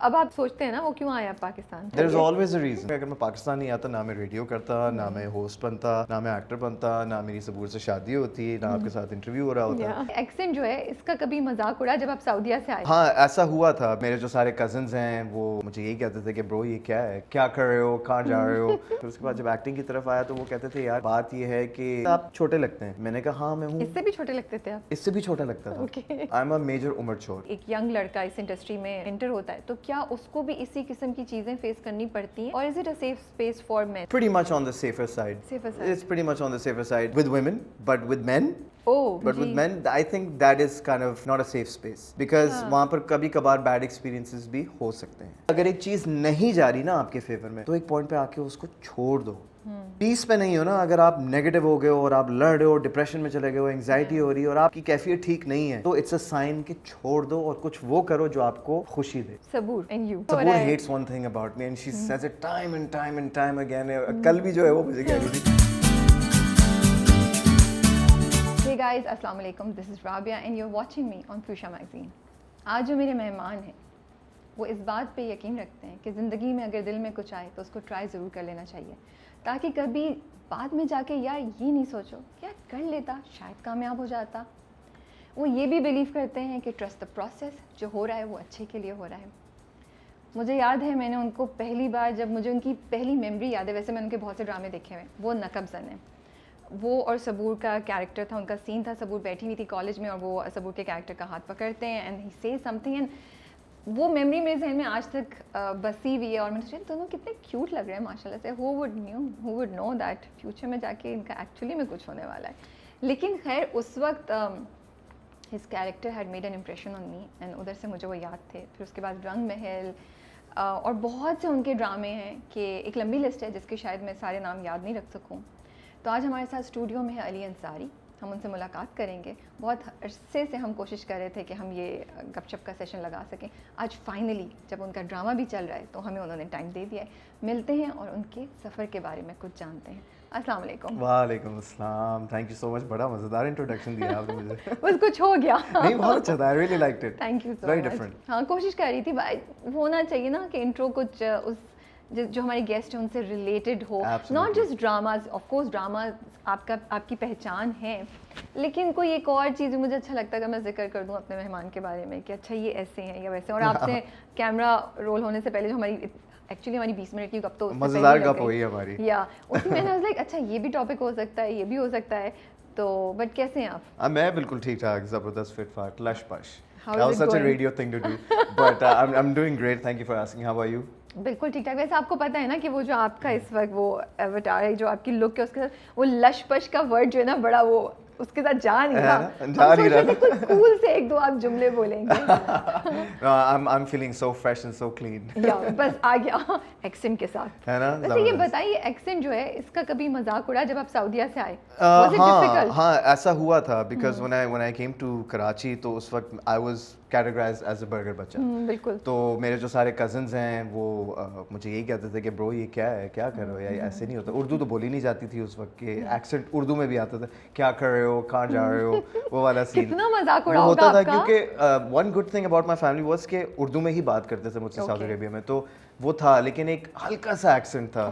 اب آپ سوچتے ہیں نا وہ کیوں آیا Pakistan? There is always a reason. اگر میں پاکستان نہیں آتا نہ میں ریڈیو کرتا, نہ میں ہوسٹ بنتا, نہ میں ایکٹر بنتا, نہ میری صبور سے شادی ہوتی, نہ آپ کے ساتھ انٹرویو ہو رہا ہوتا. ایکسنٹ جو ہے اس کا کبھی مذاق اڑا جب آپ سعودیہ سے آئے؟ ہاں ایسا ہوا تھا. میرے جو سارے کزنز ہیں وہ مجھے یہی کہتے تھے کہ برو یہ کیا ہے, کیا کر رہے ہو, کہاں جا رہے ہو. پھر اس کے بعد جب ایکٹنگ کی طرف آیا تو وہ کہتے تھے یار بات یہ ہے کہ آپ چھوٹے لگتے ہیں. میں نے کہا ہاں میں ہوں. اس سے بھی چھوٹے لگتے تھے آپ؟ اس سے بھی چھوٹا لگتا تھا. آئی ایم اے میجر عمر چور. ایک ینگ لڑکا اس انڈسٹری میں انٹر ہوتا ہے تو کیا اس کو بھی اسی قسم کی چیزیں فیس کرنی پڑتی ہیں, اور is it a safe space for men? Pretty much on the safer side. Safer side. It's pretty much on the safer side with women, but with men. Oh, But with men, I think that is kind of not a safe space because وہاں پر کبھی کبھار bed experiences بھی ہو سکتے ہیں. اگر ایک چیز نہیں جا رہی نا آپ کے فیور میں تو ایک پوائنٹ پہ آ کے اس کو چھوڑ دو. پیس پہ نہیں ہو نا, اگر آپ نیگیٹو ہو گئے ہو اور آپ لڑ رہے ہو, ڈپریشن میں چلے گئے ہو, انگزائٹی ہو رہی ہے اور آپ کی کیفیت ٹھیک نہیں ہے, تو اٹس اے سائن کہ چھوڑ دو اور کچھ وہ کرو جو آپ کو خوشی دے. Saboor and you. Saboor hates one thing about me and she says it time and time and time again. کل بھی جو ہے وہ مجھے کہہ رہی تھی. Hey guys, السلام علیکم. This is Rabia and you're watching me on Fuchsia Magazine. آج جو میرے مہمان ہیں وہ اس بات پہ یقین رکھتے ہیں کہ زندگی میں اگر دل میں کچھ آئے تو اس کو ٹرائی ضرور کر لینا چاہیے, تاکہ کبھی بعد میں جا کے یار یہ نہیں سوچو کیا کر لیتا شاید کامیاب ہو جاتا. وہ یہ بھی بلیو کرتے ہیں کہ ٹرسٹ دا پروسیس, جو ہو رہا ہے وہ اچھے کے لیے ہو رہا ہے. مجھے یاد ہے میں نے ان کو پہلی بار جب مجھے ان کی پہلی میموری یاد ہے, ویسے میں ان کے بہت سے ڈرامے دیکھے ہوئے, وہ نقب زن ہیں. وہ اور صبور کا کیریکٹر تھا, ان کا سین تھا, صبور بیٹھی ہوئی تھی کالج میں اور وہ صبور کے کیریکٹر کا ہاتھ پکڑتے ہیں and he says something, and وہ میموری میرے ذہن میں آج تک بسی ہوئی ہے. اور میں نے سوچا دونوں کتنے کیوٹ لگ رہے ہیں ماشاء اللہ سے. Who would know that future میں جا کے ان کا ایکچولی میں کچھ ہونے والا ہے. لیکن خیر اس وقت his character had made an impression on me and ادھر سے مجھے وہ یاد تھے. پھر اس کے بعد رنگ محل اور بہت سے ان کے ڈرامے ہیں کہ ایک لمبی لسٹ ہے جس کے شاید میں سارے نام یاد نہیں رکھ سکوں. تو آج ہمارے ساتھ اسٹوڈیو میں ہے علی انصاری. ہم ان سے ملاقات کریں گے. بہت عرصے سے ہم کوشش کر رہے تھے کہ ہم یہ گپ شپ کا سیشن لگا سکیں. آج فائنلی جب ان کا ڈرامہ بھی چل رہا ہے تو ہمیں انہوں نے ٹائم دے دیا ہے. ملتے ہیں اور ان کے سفر کے بارے میں کچھ جانتے ہیں. السلام علیکم. وعلیکم السلام. تھینک یو سو مچ. بڑا مزیدار انٹروڈکشن دیا آپ نے مجھے. بس کچھ ہو گیا. نہیں بہت اچھا تھا. I really liked it. Thank you so Very much. different. ہاں کوشش کر رہی تھی, ہونا چاہیے نا کہ انٹرو کچھ اس جو ہمارے گیسٹ ہیں ان سے related who, not just dramas. Of course drama آپ کی پہچان ہے, لیکن کوئی ایک اور چیز مجھے اچھا لگتا ہے کہ میں ذکر کر دوں اپنے مہمان کے بارے میں کہ اچھا یہ ایسے ہیں یا ویسے. اور آپ سے کیمرہ رول ہونے سے پہلے جو ایکچولی ہماری 20 منٹ کی گپ تو مزیدار گپ ہوئی ہماری, یا اس میں نے لائک اچھا یہ بھی ٹاپک ہو سکتا ہے, یہ بھی ہو سکتا ہے. تو بٹ کیسے ہیں آپ؟ میں بالکل ٹھیک ٹھاک, زبردست, فٹ فاٹ, لش پش. That was such a radio thing to do. But I'm doing great. Thank you for asking. How are you? بالکل ٹھیک ٹھاک. ویسے آپ کو پتہ ہے نا کہ وہ جو آپ کا اس وقت وہ ایوٹار ہے, جو آپ کی لک ہے, اس کے ساتھ وہ لش پش کا ورڈ جو ہے نا بڑا وہ اس کے ساتھ جا نہیں رہا. کوئی کول سے ایک دو آپ جملے بولیں گے. I'm feeling so fresh and so clean. بس آ گیا ایکسنٹ کے ساتھ. ہے نا. ویسے یہ بتائیے ایکسنٹ جو ہے اس کا کبھی مذاق اڑا جب آپ سعودیہ سے آئے؟ ہاں ایسا ہوا تھا because when I came to Karachi تو اس وقت I was categorized as a burger بچہ. بالکل. تو میرے جو سارے کزنز ہیں وہ مجھے یہی کہتے تھے کہ برو یہ کیا ہے, کیا کر رہے ہو, یا ایسے نہیں ہوتا. اردو تو بولی نہیں جاتی تھی اس وقت, کہ ایکسنٹ اردو میں بھی آتا تھا, کیا کر رہے ہو, کہاں جا رہے ہو, وہ والا سین. کتنا مذاق اڑا ہوتا تھا کیونکہ one good thing about my family was کہ اردو میں ہی بات کرتے تھے مجھ سے سعودی عربیہ میں, تو وہ تھا, لیکن ایک ہلکا سا ایکسنٹ تھا,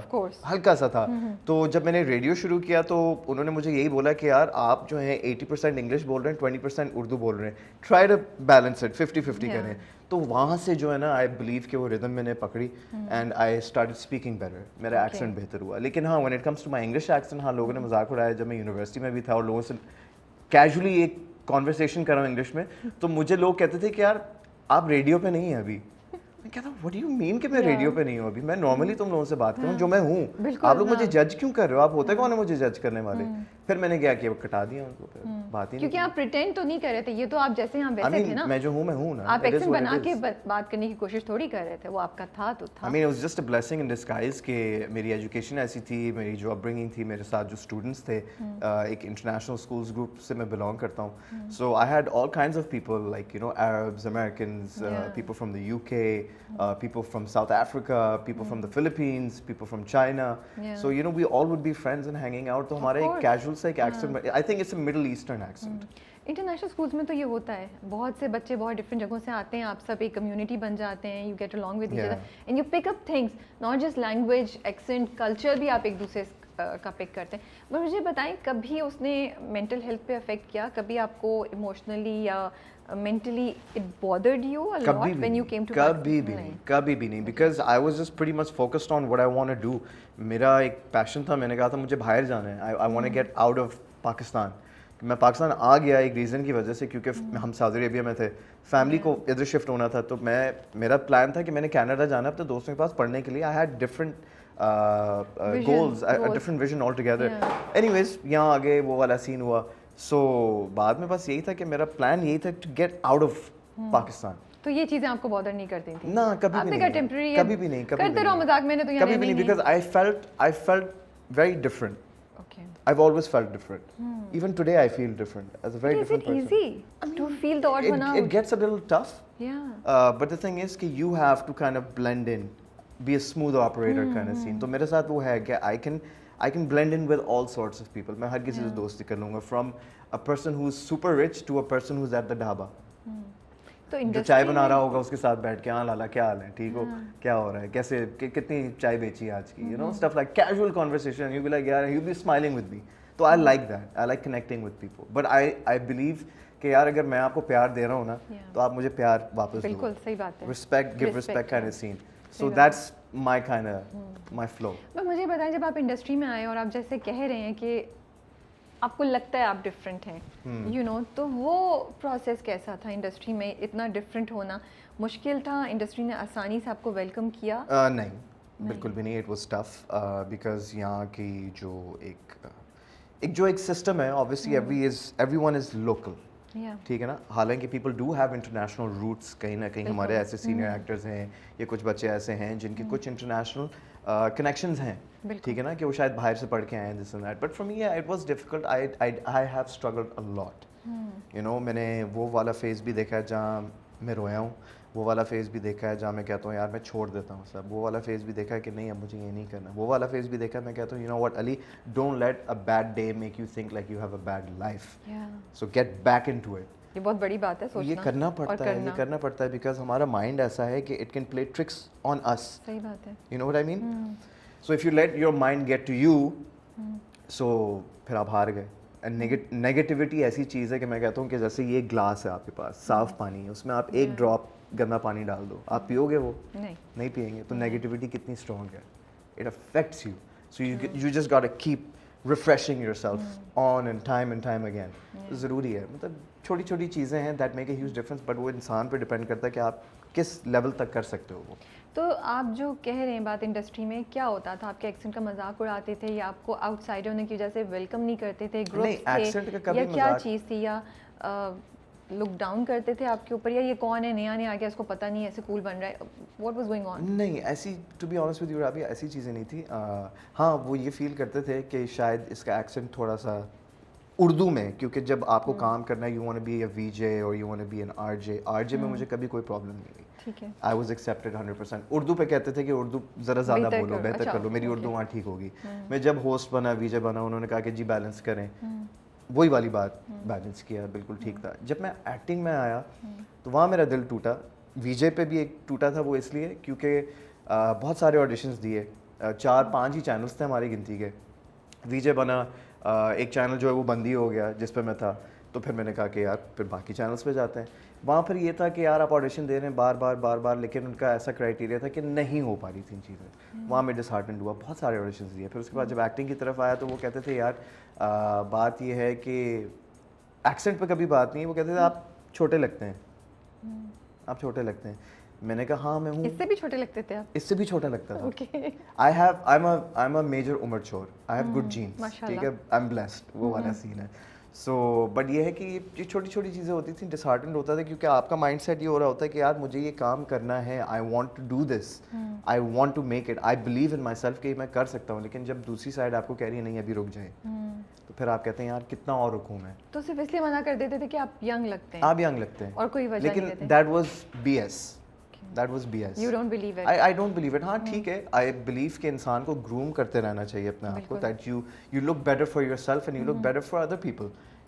ہلکا سا تھا. تو جب میں نے ریڈیو شروع کیا تو انہوں نے مجھے یہی بولا کہ یار آپ جو ہیں 80% انگلش بول رہے ہیں, 20% اردو بول رہے ہیں, ٹرائی ٹو بیلنس اٹ, 50-50 کریں. تو وہاں سے جو ہے نا آئی بلیو کہ وہ ردم میں نے پکڑی and I started speaking better. میرا ایکسنٹ بہتر ہوا. لیکن ہاں when it comes to my English accent, ہاں لوگوں نے مذاق اڑایا. جب میں یونیورسٹی میں بھی تھا اور لوگوں سے کیجولی ایک کانورسیشن کر رہا ہوں انگلش میں, تو مجھے لوگ کہتے تھے کہ یار آپ ریڈیو پہ نہیں ہیں ابھی. میں کہتا ہوں what do you mean کہ میں ریڈیو پہ نہیں ہوں ابھی, میں نارملی تم لوگوں سے بات کروں جو میں ہوں. آپ لوگ مجھے جج کیوں کر رہے ہو, آپ ہوتے کون ہیں مجھے جج کرنے والے. پھر میں نے کیا کیا, کٹا دیا ان کو, پھر بات ہی نہیں. کیونکہ آپ پریٹینڈ تو نہیں کر رہے تھے, یہ تو آپ جیسے ہیں ویسے تھے نا. میں جو ہوں میں ہوں نا. آپ ایکسنٹ بنا کے بات کرنے کی کوشش تھوڑی کر رہے تھے, وہ آپ کا تھا تو تھا. I mean it was just a blessing in disguise کہ میری ایجوکیشن ایسی تھی, میری جو اپ برنگنگ تھی, میرے ساتھ جو اسٹوڈنٹس تھے, ایک انٹرنیشنل اسکولس گروپ سے میں بلانگ کرتا ہوں. So I had all kinds of people like Arabs, Americans, people from the UK, people from South Africa, people from the Philippines, people from China. So we all would be friends and hanging out. تو ہمارا ایک casual سا ایک accent, I think it's a Middle Eastern accent. International schools میں تو یہ ہوتا ہے, بہت سے بچے بہت ڈفرینٹ جگہوں سے آتے ہیں, آپ سب ایک کمیونٹی بن جاتے ہیں, you get along with each other and you pick up things, not just language, accent, culture بھی آپ ایک دوسرے کا پک کرتے ہیں. بٹ مجھے بتائیں کبھی اس نے مینٹل ہیلتھ پہ افیکٹ کیا, کبھی آپ کو ایموشنلی یا mentally it bothered you a lot when you came to کبھی بھی نہیں, because I was just pretty much focused on what I want to do. میرا ایک پیشن تھا, میں نے کہا تھا مجھے باہر جانا ہے, I want to get out of Pakistan. میں پاکستان آ گیا ایک ریزن کی وجہ سے, کیونکہ ہم سعودی عربیہ میں تھے, فیملی کو ادھر شفٹ ہونا تھا, تو میرا پلان تھا کہ میں نے کینیڈا جانا اپنے دوستوں کے پاس پڑھنے کے لیے. I had different goals, a different vision altogether. Anyways یہاں آگے وہ والا سین ہوا. سو بعد میں بس یہی تھا کہ میرا پلان یہی تھا to get out of Pakistan. تو یہ چیزیں آپ کو بادر نہیں کرتی تھیں؟ نہ کبھی بھی نہیں, کبھی بھی نہیں, کرتے رہو مذاق, میں نے تو یہاں کبھی بھی نہیں, because I felt very different. Okay. I've always felt different. Even today I feel different as a very different person. Is it easy to feel the odd one out? It gets a little tough. Yeah. But the thing is کہ you have to kind of blend in, be a smooth operator kind of scene. تو میرے ساتھ وہ ہے کہ I can blend in with all sorts of people. میں ہر کسی سے دوستی کر لوں گا, from a person who's super rich to a person who's at the dhaba. جو چائے بنا رہا ہوگا اس کے ساتھ بیٹھ کے, ہاں لالا کیا حال ہے, ٹھیک ہو, کیا ہو رہا ہے, کیسے, کتنی چائے بیچی آج کی, you know, stuff like casual conversation. You'll be like, yeah, you'll be smiling with me. So I like that. I like connecting with people. But I believe کہ یار اگر میں آپ کو پیار دے رہا ہوں نا, تو آپ مجھے پیار واپس دو. بالکل صحیح بات ہے. Respect, give respect kind of scene. So that's my kind of my flow. but مجھے بتائیں, جب آپ انڈسٹری میں آئے اور آپ جیسے کہہ رہے ہیں کہ آپ کو لگتا ہے آپ ڈفرینٹ ہیں, یو نو, تو وہ پروسیس کیسا تھا انڈسٹری میں اتنا ڈفرینٹ ہونا؟ مشکل تھا, انڈسٹری نے آسانی سے آپ کو ویلکم کیا؟ نہیں, بالکل بھی نہیں. اٹ واز ٹف بیکاز یہاں کی جو ایک سسٹم ہے, obviously everyone is local. ٹھیک ہے نا, حالانکہ people do have international roots, کہیں نہ کہیں ہمارے ایسے سینئر ایکٹرز ہیں یا کچھ بچے ایسے ہیں جن کے کچھ انٹرنیشنل کنیکشنز ہیں, ٹھیک ہے نا, کہ وہ شاید باہر سے پڑھ کے آئے ہیں, this and that. But for me it was difficult. I have struggled a lot, you know. میں نے وہ والا فیز بھی دیکھا ہے جہاں میں رویا ہوں, وہ والا فیز بھی دیکھا ہے جہاں میں کہتا ہوں یار میں چھوڑ دیتا ہوں سب, وہ والا فیز بھی دیکھا ہے کہ نہیں اب مجھے یہ نہیں کرنا, وہ والا فیز بھی دیکھا ہے میں کہتا ہوں you know what Ali, don't let a bad day make you think like you have a bad life, so get back into it. یہ بہت بڑی بات ہے, یہ کرنا پڑتا ہے, یہ کرنا پڑتا ہے, بیکاز ہمارا مائنڈ ایسا ہے کہ it can play tricks on us. صحیح بات ہے. You know what I mean. So if you let your mind get to you, so پھر آپ ہار گئے. نیگیٹیوٹی ایسی چیز ہے کہ میں کہتا ہوں کہ جیسے یہ گلاس ہے آپ کے پاس, صاف پانی ہے, اس میں آپ ایک ڈراپ گندا پانی ڈال دو, آپ پیو گے وہ؟ نہیں پیئیں گے. تو نیگیٹیوٹی کتنی اسٹرانگ ہے, it affects you. So you just got to keep refreshing yourself on and time again. ضروری ہے, مطلب چھوٹی چھوٹی چیزیں ہیں that make a huge difference, but وہ انسان پہ ڈپینڈ کرتا ہے کہ آپ کس لیول تک کر سکتے ہو وہ. تو آپ جو کہہ رہے ہیں بات, انڈسٹری میں کیا ہوتا تھا, آپ کے ایکسنٹ کا مذاق اڑاتے تھے یا آپ کو آؤٹ سائڈر ہونے کی وجہ سے ویلکم نہیں کرتے تھے, گروپس تھے, یا کیا چیز تھی, یا لک ڈاؤن کرتے تھے آپ کے اوپر, یا یہ کون ہے نیا نیا آ گیا اس کو پتہ نہیں ایسے کول بن رہا ہے, واٹ واز گوئنگ آن؟ نہیں, ایسی to be honest with you Rabia ایسی چیزیں نہیں تھی. ہاں وہ یہ فیل کرتے تھے کہ شاید اس کا ایکسنٹ تھوڑا سا اردو میں, کیونکہ جب آپ کو کام کرنا ہے you want to be a V J اور you want to be an R J میں مجھے کبھی کوئی پرابلم نہیں ہوئی. ٹھیک ہے, آئی واز ایکسیپٹیڈ 100%. اردو پہ کہتے تھے کہ اردو ذرا زیادہ بولو, بہتر کر لو, میری اردو وہاں ٹھیک ہوگی. میں جب ہوسٹ بنا, وی جے بنا, انہوں نے کہا کہ جی بیلنس کریں, وہی والی بات بیلنس کیا, بالکل ٹھیک تھا. جب میں ایکٹنگ میں آیا تو وہاں میرا دل ٹوٹا. وی جے پہ بھی ایک ٹوٹا تھا, وہ اس لیے کیونکہ بہت سارے آڈیشنز دیے, 4-5 ہی چینلز تھے ہماری گنتی کے. وی جے بنا, ایک چینل جو ہے وہ بندی ہو گیا جس پہ میں تھا, تو پھر میں نے کہا کہ یار پھر باقی چینلز پہ جاتے ہیں. وہاں پر یہ تھا کہ یار آپ آڈیشن دے رہے ہیں بار بار, لیکن ان کا ایسا کرائٹیریا تھا کہ نہیں ہو پا رہی تھیں چیزیں. وہاں میں ڈس ہارٹنڈ ہوا, بہت سارے آڈیشنز دیے. پھر اس کے بعد جب ایکٹنگ کی طرف آیا تو وہ کہتے تھے یار بات یہ ہے کہ ایکسنٹ پہ کبھی بات نہیں ہے, وہ کہتے تھے آپ چھوٹے لگتے ہیں, آپ چھوٹے لگتے ہیں. میں نے کہا ہاں میں ہوں. اس سے بھی چھوٹے لگتے تھے آپ؟ اس سے بھی چھوٹا لگتا تھا. I'm a major immature. I have good genes. ٹھیک ہے, I'm blessed. وہ والا سین ہے. سو بٹ یہ ہے کہ یہ چھوٹی چھوٹی چیزیں ہوتی تھیں, ڈسہارٹنڈ ہوتا تھا کیونکہ آپ کا مائنڈ سیٹ یہ ہو رہا ہوتا ہے کہ یار مجھے یہ کام کرنا ہے, I want to do this, I want to make it, I believe in myself کہ میں کر سکتا ہوں. لیکن جب دوسری سائڈ آپ کو کہہ رہی ہے نہیں ابھی رک جائے, تو پھر آپ کہتے ہیں یار کتنا اور رکوں میں. تو صرف اس لیے منع کر دیتے تھے کہ آپ ینگ لگتے ہیں, آپ ینگ لگتے ہیں, اور کوئی وجہ نہیں. لیکن that was B S. That was BS. You don't believe it? I don't believe it. ہاں ٹھیک ہے, I believe کہ انسان کو groom کرتے رہنا چاہیے اپنے آپ کو, that you look better for yourself and you look better for other people.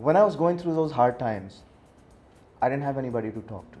When I was going through those hard times, I didn't have anybody to talk to.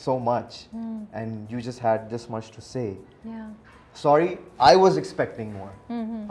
so much and you just had this much to say. Sorry, I was expecting more.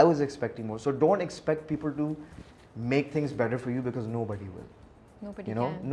I was expecting more. So don't expect people to make things better for you because nobody will.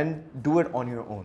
and do it on your own.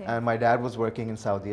and my dad was working in Saudi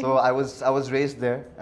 So I was raised there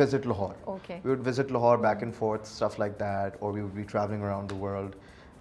visit Lahore. Okay. We would visit Lahore back and forth, stuff like that, or we would be traveling around the world.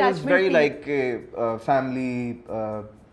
was very like family,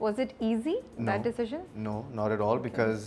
Was it easy that decision? No, not at all, because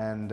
And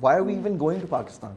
Why are we even going to Pakistan?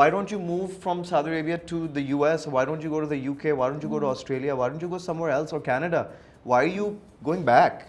why don't you move from Saudi Arabia to the US? Why don't you go to the UK? Why don't you go to Australia? Why don't you go somewhere else or Canada? Why are you going back?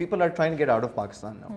people are trying to get out of Pakistan now.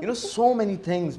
You know, so many things.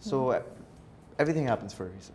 So everything happens for a reason.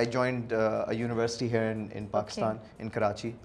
I joined a university here in Pakistan, in Karachi,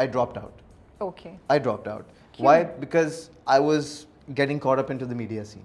I dropped out. Okay. I dropped out. Why? Because I was getting caught up into the media scene.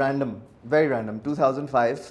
random, very random. 2005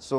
So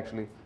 actually.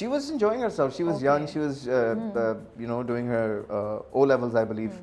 She was enjoying herself. She was young. She was you know, doing her O levels, I believe.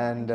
And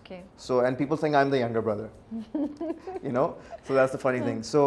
Okay. So and people think I'm the younger brother. You know, so that's the funny thing. So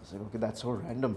was like, okay, that's so random.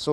So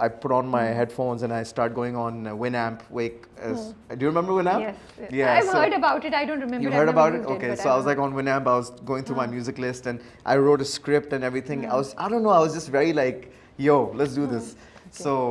I put on my headphones and I start going on Winamp. Do you remember Winamp? Yes. Yeah. I've heard about it. I don't remember. You heard about it? Okay. So I was like on Winamp. I was going through my music list and I wrote a script and everything. I don't know. I was just very like, yo, let's do this. So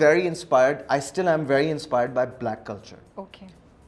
very inspired. I still am very inspired by black culture. Okay.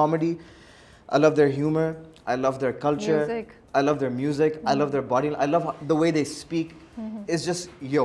comedy. I love their humor. I love their culture. Music. I love their music. I love their body. I love the way they speak. It's just yo.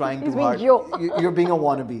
trying too hard. You're being a wannabe.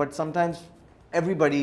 But sometimes everybody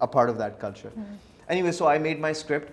a part of that culture. Anyway, so I made my script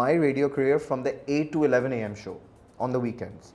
my radio career from the 8 to 11 a.m. show on the weekends.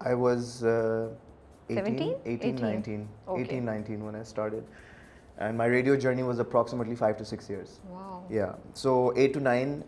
I was 18, 18? 19, Okay. 18, 19 when I started. And my radio journey was approximately 5 to 6 years. Wow. Yeah. So 8 to 9.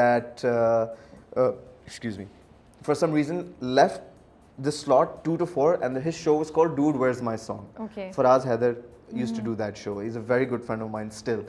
that excuse me, for some reason left this slot 2 to 4 and his show was called Dude Where's My Song. Okay. Faraz Haider used to do that show. He's a very good friend of mine still.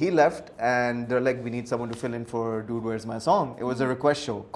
he left and they're like, we need someone to fill in for Dude Where's My Song. It was a request show,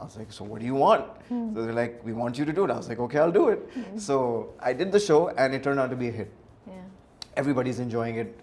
I was like, so what do you want? So they're like, we want you to do it. I was like, okay, I'll do it. So I did the show and it turned out to be a hit. Yeah. Everybody's enjoying it.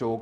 show,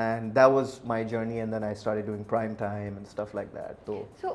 And that was my journey and then I started doing prime time and stuff like that. So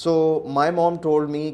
So my mom told me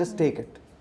Just take it.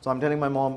So I'm telling my mom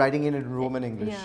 writing in Roman English.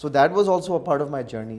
So that was also a part of my journey.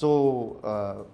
So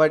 But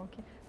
Okay.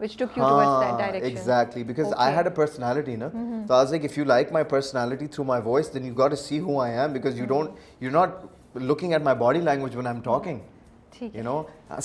which took you towards that direction. Exactly, because I had a personality, na. So I was like, if you like my personality through my voice, then you got to see who I am because you're not looking at my body language when I'm talking. You know,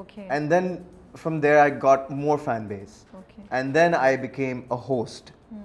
Okay. And then from there I got more fan base. Okay. And then I became a host.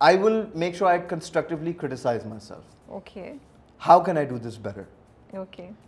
I will make sure I constructively criticize myself. Okay. How can I do this better? Okay.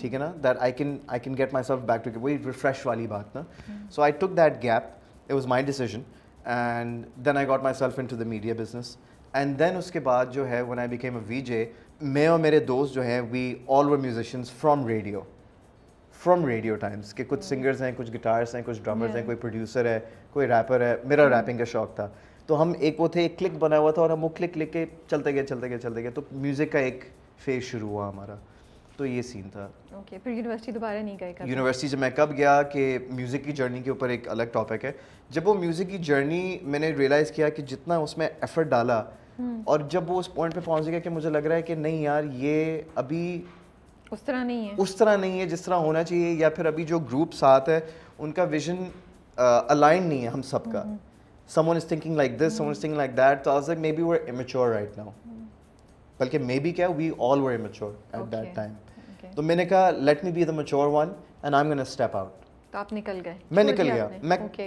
ٹھیک ہے نا, that I can get myself back to وہی refresh والی بات نا. So I took that gap, it was my decision, and then I got myself into the media business. And then اس کے بعد جو ہے when I became a VJ, میں اور میرے دوست جو ہیں we all were musicians from radio times, کہ کچھ سنگرز ہیں, کچھ گٹارس ہیں, کچھ ڈرمرز ہیں, کوئی پروڈیوسر ہے, کوئی ریپر ہے. میرا ریپنگ کا شوق تھا, تو ہم ایک وہ تھے, ایک کلک بنا ہوا تھا, اور ہم وہ کلک لے کے چلتے گئے, تو میوزک کا ایک فیز شروع ہوا ہمارا. تو یہ سین تھا. اوکے, پھر یونیورسٹی دوبارہ نہیں گئے؟ یونیورسٹی جب میں کب گیا, کہ میوزک کی جرنی کے اوپر ایک الگ ٹاپک ہے. جب وہ میوزک کی جرنی میں نے ریئلائز کیا کہ جتنا اس میں ایفرٹ ڈالا, اور جب وہ اس پوائنٹ پہ پہنچ گیا کہ مجھے لگ رہا ہے کہ نہیں یار یہ ابھی اس طرح نہیں ہے جس طرح ہونا چاہیے, یا پھر ابھی جو گروپ ساتھ ہے ان کا ویژن الائن نہیں ہے ہم سب کا. someone is thinking like this, someone is thinking like that. So I was like, maybe we're immature right now. بلکہ maybe کیا, we all were immature at that time. تو میں نے کہا let me be the mature one and I'm going to step out. تو آپ نکل گئے؟ میں نکل گیا.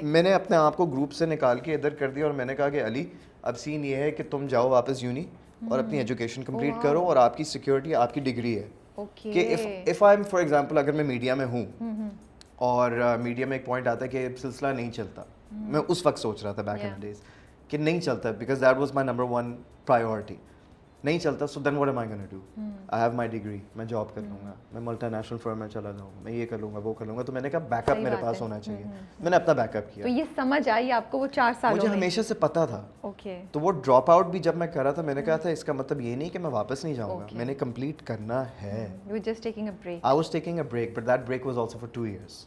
میں نے اپنے آپ کو گروپ سے نکال کے ادھر کر دیا, اور میں نے کہا کہ علی اب سین یہ ہے کہ تم جاؤ واپس یونی اور اپنی ایجوکیشن کمپلیٹ کرو, اور آپ کی سیکیورٹی آپ کی ڈگری ہے. کہ if I'm for example اگر میں میڈیا میں ہوں اور میڈیا میں ایک پوائنٹ آتا ہے کہ سلسلہ نہیں چلتا, میں اس وقت سوچ رہا تھا بیک ان ڈیز کہ نہیں چلتا, because that was my number one priority. نہیں چلتا, so then what am I gonna do, I have my degree, میں جاب کر لوں گا, میں ملٹی نیشنل فرم میں چلا جاؤں, میں یہ کر لوں گا, وہ کر لوں گا. تو میں نے کہا بیک اپ میرے پاس ہونا چاہیے. میں نے اپنا بیک اپ کیا. تو یہ سمجھ آئی آپ کو وہ 4 سال مجھے ہمیشہ سے پتا تھا. تو وہ ڈراپ آؤٹ بھی جب میں کر رہا تھا, میں نے کہا تھا اس کا مطلب یہ نہیں کہ میں واپس نہیں جاؤں گا, میں نے کمپلیٹ کرنا ہے. I was taking a break, but that break was also for 2 years.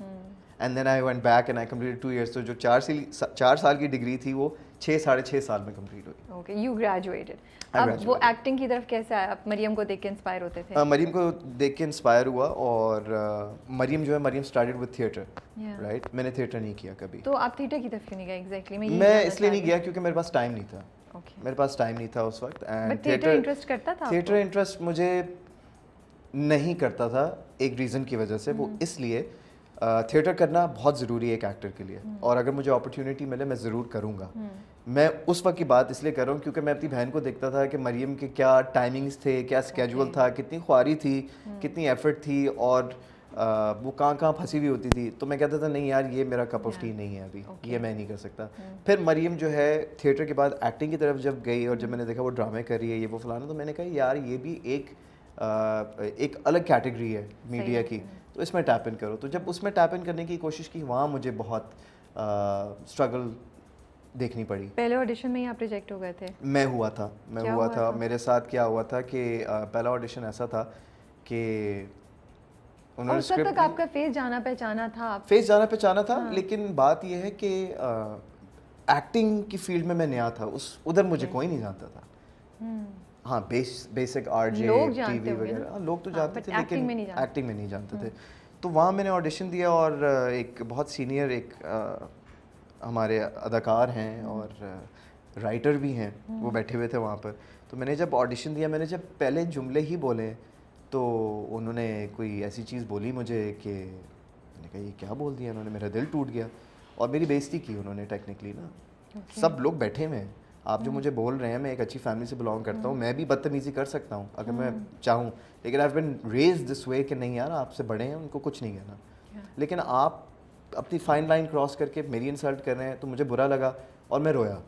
And then I went back and I completed 2 years. تو جو 4 سال کی ڈگری تھی وہ 6.5 سال میں کمپلیٹ ہوئی. Okay, you graduated. اب وہ ایکٹنگ کی طرف کیسے آیا؟ آپ مریم کو دیکھ کے انسپائر ہوتے تھے؟ مریم کو دیکھ کے انسپائر ہوا, اور مریم جو ہے, مریم اسٹارٹیڈ وتھ تھیٹر, رائٹ. میں نے تھیٹر نہیں کیا کبھی. تو آپ تھیٹر کی طرف کیوں نہیں گئے ایگزیکٹلی؟ میں اس لیے نہیں گیا کیونکہ میرے پاس ٹائم نہیں تھا. میرے پاس ٹائم نہیں تھا اس وقت. اینڈ تھیٹر انٹرسٹ کرتا تھا؟ تھیٹر انٹرسٹ مجھے نہیں کرتا تھا ایک ریزن کی وجہ سے. وہ اس لیے تھیٹر کرنا بہت ضروری ہے ایک ایکٹر کے لیے, اور اگر مجھے اپرچونیٹی ملے میں ضرور کروں گا. میں اس وقت کی بات اس لیے کر رہا ہوں کیونکہ میں اپنی بہن کو دیکھتا تھا کہ مریم کے کیا ٹائمنگز تھے, کیا اسکیجول تھا, کتنی خواری تھی, کتنی ایفرٹ تھی, اور وہ کہاں پھنسی ہوئی ہوتی تھی. تو میں کہتا تھا نہیں یار یہ میرا کپ آف ٹی نہیں ہے ابھی, یہ میں نہیں کر سکتا. پھر مریم جو ہے تھیٹر کے بعد ایکٹنگ کی طرف جب گئی, اور جب میں نے دیکھا وہ ڈرامے کر رہی ہے, یہ وہ فلانا, تو میں نے کہا یار یہ بھی ایک الگ کیٹیگری ہے میڈیا کی, تو اس میں ٹیپ ان کرو. تو جب اس میں ٹیپ ان کرنے کی کوشش کی, وہاں مجھے بہت اسٹرگل دیکھنی پڑی. پہلے آڈیشن میں ہی آپ ریجیکٹ ہو گئے تھے؟ میں ہوا تھا. میرے ساتھ کیا ہوا تھا کہ پہلا آڈیشن ایسا تھا کہ انہوں نے اس وقت تک آپ کا فیس جانا پہچانا تھا, لیکن بات یہ ہے کہ ایکٹنگ کی فیلڈ میں نیا تھا, ادھر مجھے کوئی نہیں جانتا تھا. ہاں basic R J T V وغیرہ لوگ تو جانتے تھے, لیکن ایکٹنگ میں نہیں جانتے تھے. تو وہاں میں نے آڈیشن دیا, اور ایک بہت سینئر ایک ہمارے اداکار ہیں اور رائٹر بھی ہیں, وہ بیٹھے ہوئے تھے وہاں پر. تو میں نے جب آڈیشن دیا, میں نے جب پہلے جملے ہی بولے, تو انہوں نے کوئی ایسی چیز بولی مجھے کہ میں نے کہا یہ کیا بول دیا انہوں نے, میرا دل ٹوٹ گیا, اور میری بےزتی کی انہوں نے ٹیکنیکلی نا. سب لوگ بیٹھے ہوئے ہیں, آپ جو مجھے بول رہے ہیں, میں ایک اچھی فیملی سے بلانگ کرتا ہوں, میں بھی بدتمیزی کر سکتا ہوں اگر میں چاہوں, لیکن آئی ہیو بین ریزڈ دس وے کہ نہیں یار آپ سے بڑے ہیں, ان کو کچھ نہیں کہنا. لیکن آپ اپنی فائن لائن کراس کر کے میری انسلٹ کر رہے ہیں, تو مجھے برا لگا اور میں رویا,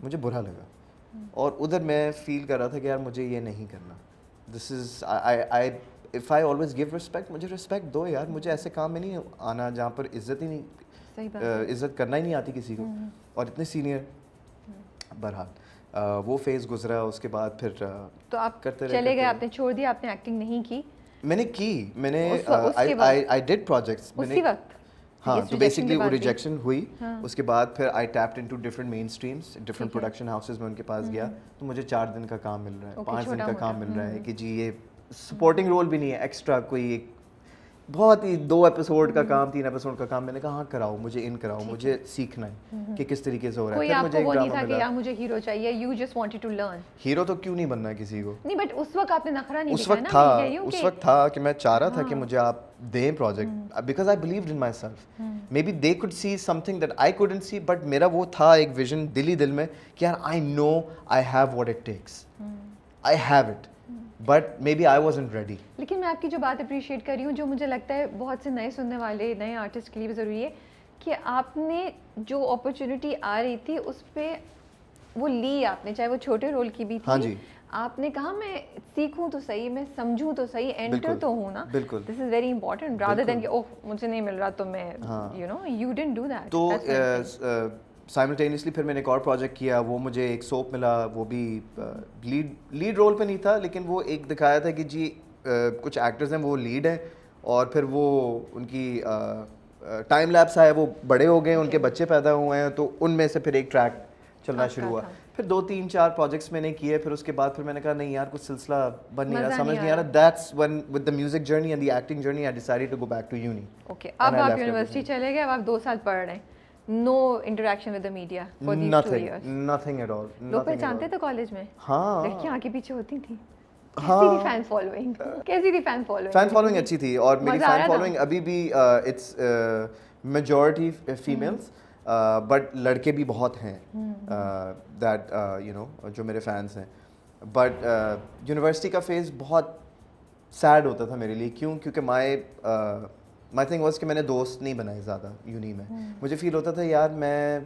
مجھے برا لگا. اور ادھر میں فیل کر رہا تھا کہ یار مجھے یہ نہیں کرنا. دس از if I always give respect, مجھے رسپیکٹ دو یار. مجھے ایسے کام میں نہیں آنا جہاں پر عزت ہی نہیں, عزت کرنا ہی نہیں آتی کسی کو, اور اتنے سینئر. بہرحال وہ فیز گزرا, اس کے بعد پھر تو آپ چلے گئے, آپ نے چھوڑ دیا, آپ نے ایکٹنگ نہیں کی؟ میں نے I did projects. اسی وقت ہاں, تو بیسکلی وہ ریجیکشن ہوئی. اس کے بعد پھر آئی ٹیپڈ انٹو ڈفرنٹ مین اسٹریمس, ڈفرنٹ پروڈکشن ہاؤسز میں ان کے پاس گیا. تو مجھے 4 دن کا کام مل رہا ہے, 5 دن کا کام مل رہا ہے کہ جی یہ سپورٹنگ رول بھی نہیں ہے, ایکسٹرا کوئی ایک بہت ہی 2 ایپیسوڈ کا کام, 3 ایپیسوڈ کا کام. میں نے کہا ہاں کراؤ, مجھے ان کراؤ, مجھے سیکھنا ہے کہ کس طریقے سے ہو رہا ہے. پھر مجھے ایک ڈرامہ ملا, یار مجھے ہیرو چاہیے, you just wanted to learn. Hero تو کیوں نہیں بننا ہے کسی کو, نہیں, بٹ اس وقت آپ نے نخرہ نہیں دکھایا نا. اس وقت تھا کہ میں چاہ رہا تھا کہ مجھے آپ دیں project, because I believed in myself. Maybe they could see something that I couldn't see, but میرا وہ تھا ایک ویژن دل میں کہ یار I know I have what it takes, I have it. But maybe I wasn't ready. لیکن میں آپ کی جو بات اپریشیٹ کر رہی ہوں, جو مجھے لگتا ہے بہت سے نئے سننے والے نئے آرٹسٹ کے لیے بھی ضروری ہے, کہ آپ نے جو اپرچونیٹی آ رہی تھی اس پہ وہ لی آپ نے, چاہے وہ چھوٹے رول کی بھی تھی, آپ نے کہا میں سیکھوں تو صحیح, میں سمجھوں تو صحیح, انٹر تو ہوں نا. بالکل, this is very important rather than کہ اوہ مجھے نہیں مل رہا تو میں you know you don't do that. تو سائملٹینیسلی پھر میں نے ایک اور پروجیکٹ کیا, وہ مجھے ایک سوپ ملا, وہ بھی لیڈ رول پہ نہیں تھا, لیکن وہ ایک دکھایا تھا کہ جی کچھ ایکٹرز ہیں وہ لیڈ ہیں, اور پھر وہ ان کی ٹائم لیپس آیا, وہ بڑے ہو گئے, ان کے بچے پیدا ہوئے ہیں, تو ان میں سے پھر ایک ٹریک چلنا شروع ہوا. پھر 2-3-4 پروجیکٹس میں نے کیے, پھر اس کے بعد پھر میں نے کہا نہیں یار کچھ سلسلہ بن نہیں رہا, سمجھ نہیں آ رہا. That's when with the music journey and the acting journey I decided to go back to uni. Okay, اب آپ یونیورسٹی چلے گئے, اب آپ 2 سال پڑھ رہے ہیں, no interaction with the media for these 2 years. Nothing at all. لوگ پہچانتے تھے کالج میں, ہاں لڑکیاں آگے پیچھے ہوتی تھیں, کیسی تھی فین فالوئنگ, کیسی تھی فین فالوئنگ؟ فین فالوئنگ اچھی تھی, اور میری فین فالوئنگ ابھی بھی اٹس میجورٹی فیمیلس, بٹ لڑکے بھی بہت ہیں دیٹ یو نو جو میرے فینس ہیں. بٹ یونیورسٹی کا فیز بہت سیڈ ہوتا تھا میرے لیے. کیونکہ مائی تھنگ واز کہ میں نے دوست نہیں بنائے زیادہ یونی میں. مجھے فیل ہوتا تھا یار میں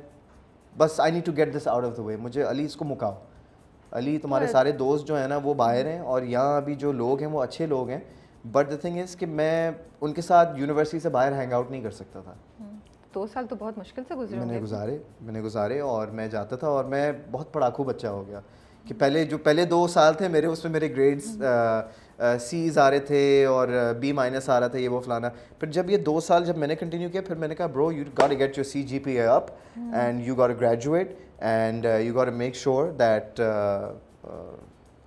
بس I need to get this out of the way. مجھے علی اس کو مکاؤ, علی تمہارے سارے دوست جو ہیں نا وہ باہر ہیں, اور یہاں ابھی جو لوگ ہیں وہ اچھے لوگ ہیں, بٹ دا تھنگ از کہ میں ان کے ساتھ یونیورسٹی سے باہر ہینگ آؤٹ نہیں کر سکتا تھا. 2 سال تو بہت مشکل سے گزرے میں نے گزارے, اور میں جاتا تھا, اور میں بہت پڑھاکو بچہ ہو گیا کہ پہلے 2 سال تھے میرے, اس میں میرے گریڈس سیز آ رہے تھے اور B- آ رہا تھا, یہ وہ فلانا. پھر جب یہ 2 سال جب میں نے کنٹینیو کیا, پھر میں نے کہا bro you got to get your CGPA up and you got to graduate and you got to make sure that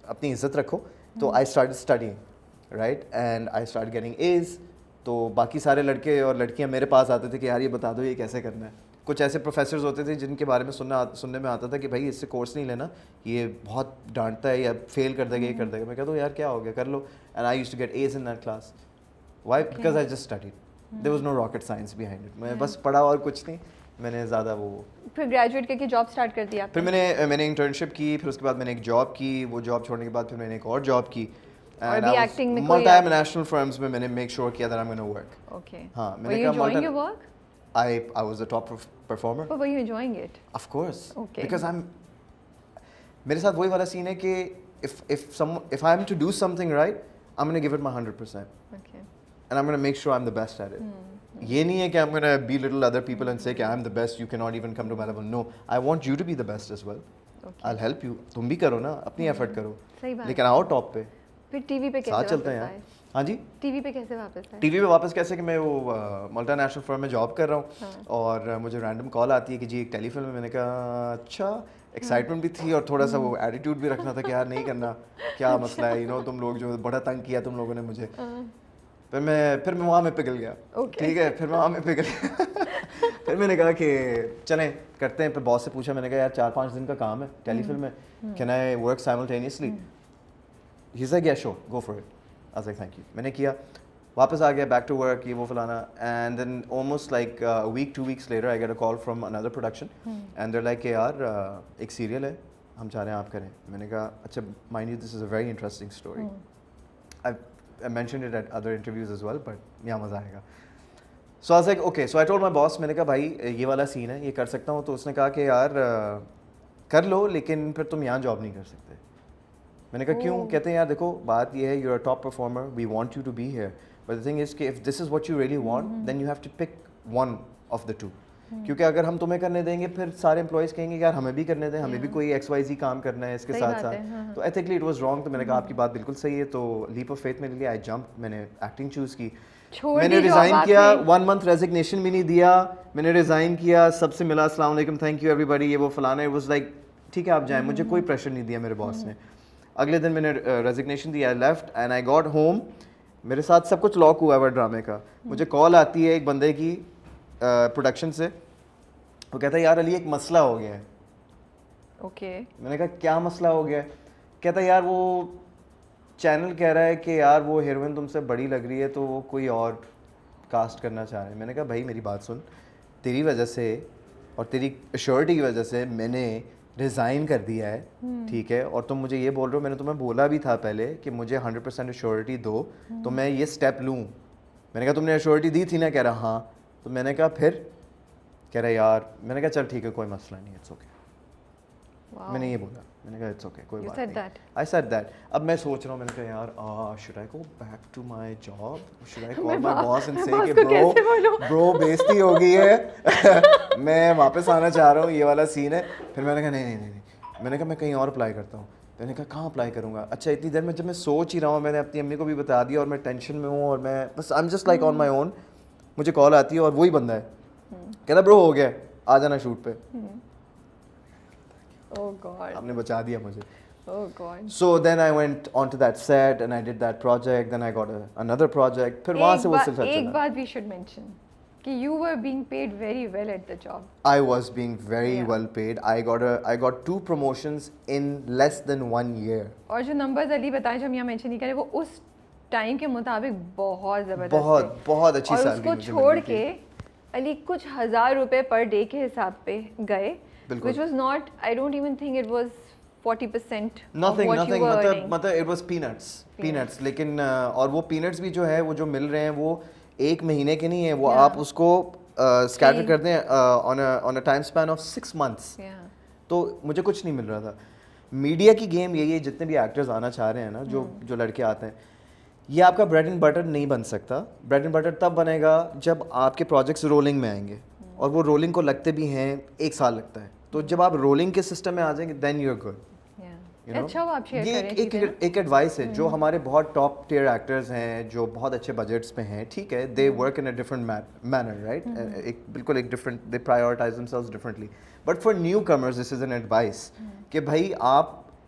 اپنی عزت رکھو. تو I start studying right, and I start getting A's. تو باقی سارے لڑکے اور لڑکیاں میرے پاس آتے تھے کہ یار یہ بتا دو یہ کیسے کرنا ہے. کچھ ایسے پروفیسرز ہوتے تھے جن کے بارے میں سننے میں آتا تھا کہ بھائی اس سے کورس نہیں لینا, یہ بہت ڈانٹتا ہے, یا فیل کر دے گا, یہ کر دے گا. میں کہتا ہوں یار کیا ہو گیا, کر لو. And I used to get A's in that class. Why? Because I just studied. There was no rocket science behind it. میں بس پڑھا اور کچھ نہیں, میں نے زیادہ وہ. پھر گریجویٹ کر کے جاب اسٹارٹ کر دیا. پھر میں نے انٹرنشپ کی, پھر اس کے بعد میں نے ایک جاب کی, وہ جاب چھوڑنے کے بعد پھر میں نے ایک اور جاب کی. اور بھی ایکٹنگ میں ملٹی نیشنل فرمز میں نے میک شور کیا that I'm going to work. Okay. ہاں میں نے کہا I was the top performer. But were you enjoying it? Of course. Okay. Because میرے ساتھ وہی والا سین ہے کہ if I'm to do something right, I'm going to give it my 100%. Okay. And I'm going to make sure I'm the best at it. یہ نہیں ہے کہ I'm going to belittle other people and say کہ I'm the best, you cannot even come to my level. No, I want you to be the best as well. Okay. I'll help you. تم بھی کرو نا, اپنی effort کرو, صحیح بات. لیکن آؤ ٹاپ پہ. پھر ٹی وی پہ کیسے ساتھ چلتے ہیں. ہاں جی, ٹی وی پہ کیسے واپس آئے؟ ٹی وی پہ واپس کیسے کہ میں وہ ملٹی نیشنل فرم میں جاب کر رہا ہوں, اور مجھے رینڈم کال آتی ہے کہ جی ایک ٹیلی فلم ہے. میں نے کہا اچھا, ایکسائٹمنٹ بھی تھی اور تھوڑا سا وہ ایٹیٹیوڈ بھی رکھنا تھا کہ یار نہیں کرنا, کیا مسئلہ ہے, یو نو تم لوگ جو بڑا تنگ کیا تم لوگوں نے مجھے. پھر میں وہاں میں پگھل گیا. ٹھیک ہے, پھر میں وہاں میں پگھل گیا. پھر میں نے کہا کہ چلیں کرتے ہیں. پھر باس سے پوچھا, میں نے کہا یار 4-5 دن کا کام ہے ٹیلی فلم میں, can I work simultaneously? He said yeah sure go for it. I was like thank you. میں نے کیا, واپس آ گیا, بیک ٹو ورک, یہ وہ فلانا. And then almost like a week 2 weeks later I get a call from another production and they're like کہ یار ایک سیریل ہے, ہم چاہ رہے ہیں آپ کریں. میں نے کہا اچھا, mind you this is a very interesting story. I mentioned it at other interviews as well, but یہاں مزہ آئے گا. So I was like okay. So I told my boss, میں نے کہا بھائی یہ والا سین ہے, یہ کر سکتا ہوں. تو اس نے کہا کہ یار کر لو, لیکن پھر تم یہاں جاب نہیں کر سکتے. میں نے کہا کیوں؟ کہتے ہیں یار دیکھو بات یہ ہے, you are top performer, we want you to be here, but the thing is کہ if this is what you really want then you have to pick one of the two. کیونکہ اگر ہم تمہیں کرنے دیں گے پھر سارے امپلائیز کہیں گے یار ہمیں بھی کرنے دیں, ہمیں بھی کوئی XYZ کام کرنا ہے اس کے ساتھ ساتھ. تو ایتھیکلی اٹ واز رانگ. تو میں نے کہا آپ کی بات بالکل صحیح ہے. تو لیپ آف فیتھ میرے لیے, آئی جمپ, میں نے ایکٹنگ چوز کی. میں نے ریزائن کیا, 1 month ریزگنیشن بھی نہیں دیا. میں نے ریزائن کیا, سب سے ملا, السلام علیکم, تھینک یو ایوری بڈی, یہ وہ فلانا. اٹ واز لائک ٹھیک ہے آپ جائیں, مجھے کوئی پریشر نہیں دیا میرے باس نے. اگلے دن میں نے resignation the, I left and I got home. میرے ساتھ سب کچھ لاک ہوا ہوا ڈرامے کا. مجھے کال آتی ہے ایک بندے کی پروڈکشن سے, وہ کہتا ہے یار علی ایک مسئلہ ہو گیا ہے. اوکے. میں نے کہا کیا مسئلہ ہو گیا ہے؟ کہتا ہے یار وہ چینل کہہ رہا ہے کہ یار وہ ہیروئن تم سے بڑی لگ رہی ہے تو وہ کوئی اور کاسٹ کرنا چاہ رہے ہیں. میں نے کہا بھائی میری بات سن, تیری وجہ سے اور تیری ایشورٹی کی وجہ سے میں نے ریزائن کر دیا ہے, ٹھیک ہے, اور تم مجھے یہ بول رہے ہو, میں نے تمہیں بولا بھی تھا پہلے کہ مجھے 100% ایشورٹی دو تو میں یہ اسٹیپ لوں. میں نے کہا تم نے ایشورٹی دی تھی نا, کہہ رہا ہاں. تو میں نے کہا پھر, کہہ رہا یار, میں نے کہا چل ٹھیک ہے کوئی مسئلہ نہیں, اٹس اوکے. میں نے یہ بولا, میں نے کہا اٹس اوکے کوئی بات نہیں. I said that. اب میں سوچ رہا ہوں, میں نے کہا یار should I go back to my job, should I call my boss and say کہ برو بےزتی ہو گئی ہے, میں واپس آنا چاہ رہا ہوں, یہ والا سین ہے. پھر میں نے کہا نہیں, میں نے کہا میں کہیں اور اپلائی کرتا ہوں. میں نے کہا کہاں اپلائی کروں گا. اچھا اتنی دیر میں جب میں سوچ ہی رہا ہوں, میں نے اپنی امی کو بھی بتا دیا اور میں ٹینشن میں ہوں, اور میں بس I am just like on my own. مجھے کال آتی ہے اور وہی بندہ ہے, کہتا برو ہو گیا, آ جانا شوٹ پہ. آپ نے بچا دیا مجھے. So then I went onto that set and I did that project, then I got another project. پھر وہاں سے وہ سلسلہ چلا. ایک بات we should mention کہ you were being paid very well at the job. I was being very well paid. I got 2 promotions in less than 1 year. اور جو numbers علی بتائیں جو ہم یہاں mention نہیں کریں وہ اس ٹائم کے مطابق بہت زبردست تھے. بہت اچھی سیلری. اور اس کو چھوڑ کے علی کچھ 1000 روپے پر ڈے کے حساب پہ گئے, which was not, I don't even think it was 40% nothing, مطلب it was peanuts. لیکن اور وہ peanuts بھی جو ہے وہ جو مل رہے ہیں وہ ایک مہینے کے نہیں ہیں, وہ آپ اس کو اسکیٹر کر دیں on a time span of 6 months. تو مجھے کچھ نہیں مل رہا تھا. میڈیا کی گیم یہی ہے, جتنے بھی ایکٹرز آنا چاہ رہے ہیں نا, جو لڑکے آتے ہیں, یہ آپ کا بریڈ اینڈ بٹر نہیں بن سکتا. بریڈ اینڈ بٹر تب بنے گا جب آپ کے پروجیکٹس رولنگ میں آئیں گے, اور وہ رولنگ کو لگتے بھی ہیں 1 سال لگتا ہے. تو جب آپ رولنگ کے سسٹم میں آ جائیں گے دین یو آر گڈ. یہ ایک ایڈوائس ہے جو ہمارے بہت ٹاپ ٹیئر ایکٹرز ہیں جو بہت اچھے بجٹس پہ ہیں, ٹھیک ہے, they work in a different manner, right, بالکل ایک different, they prioritize themselves differently. But for newcomers this is an advice کہ بھائی آپ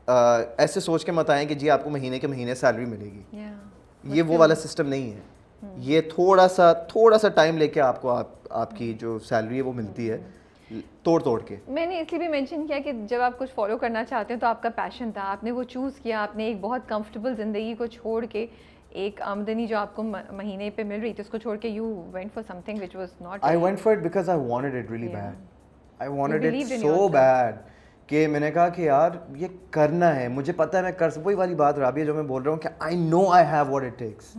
ایسے سوچ کے مت آئیں کہ جی آپ کو مہینے کے مہینے سیلری ملے گی. یہ وہ والا سسٹم نہیں ہے. یہ تھوڑا سا ٹائم لے کے آپ کو آپ کی جو سیلری ہے وہ ملتی ہے توڑ کے. میں نے اس لیے بھی مینشن کیا کہ جب آپ کچھ فالو کرنا چاہتے ہیں تو آپ کا پیشن تھا, آپ نے وہ چوز کیا, آپ نے ایک بہت کمفرٹیبل زندگی کو چھوڑ کے, ایک آمدنی جو آپ کو مہینے پہ مل رہی تھی اس کو چھوڑ کے you went for some thing which was not. I went for it because I wanted it really bad. I wanted it so bad کہ میں نے کہا کہ یار یہ کرنا ہے, مجھے پتہ ہے میں کر وہی والی بات رابعہ جو میں بول رہا ہوں کہ I know I have what it takes.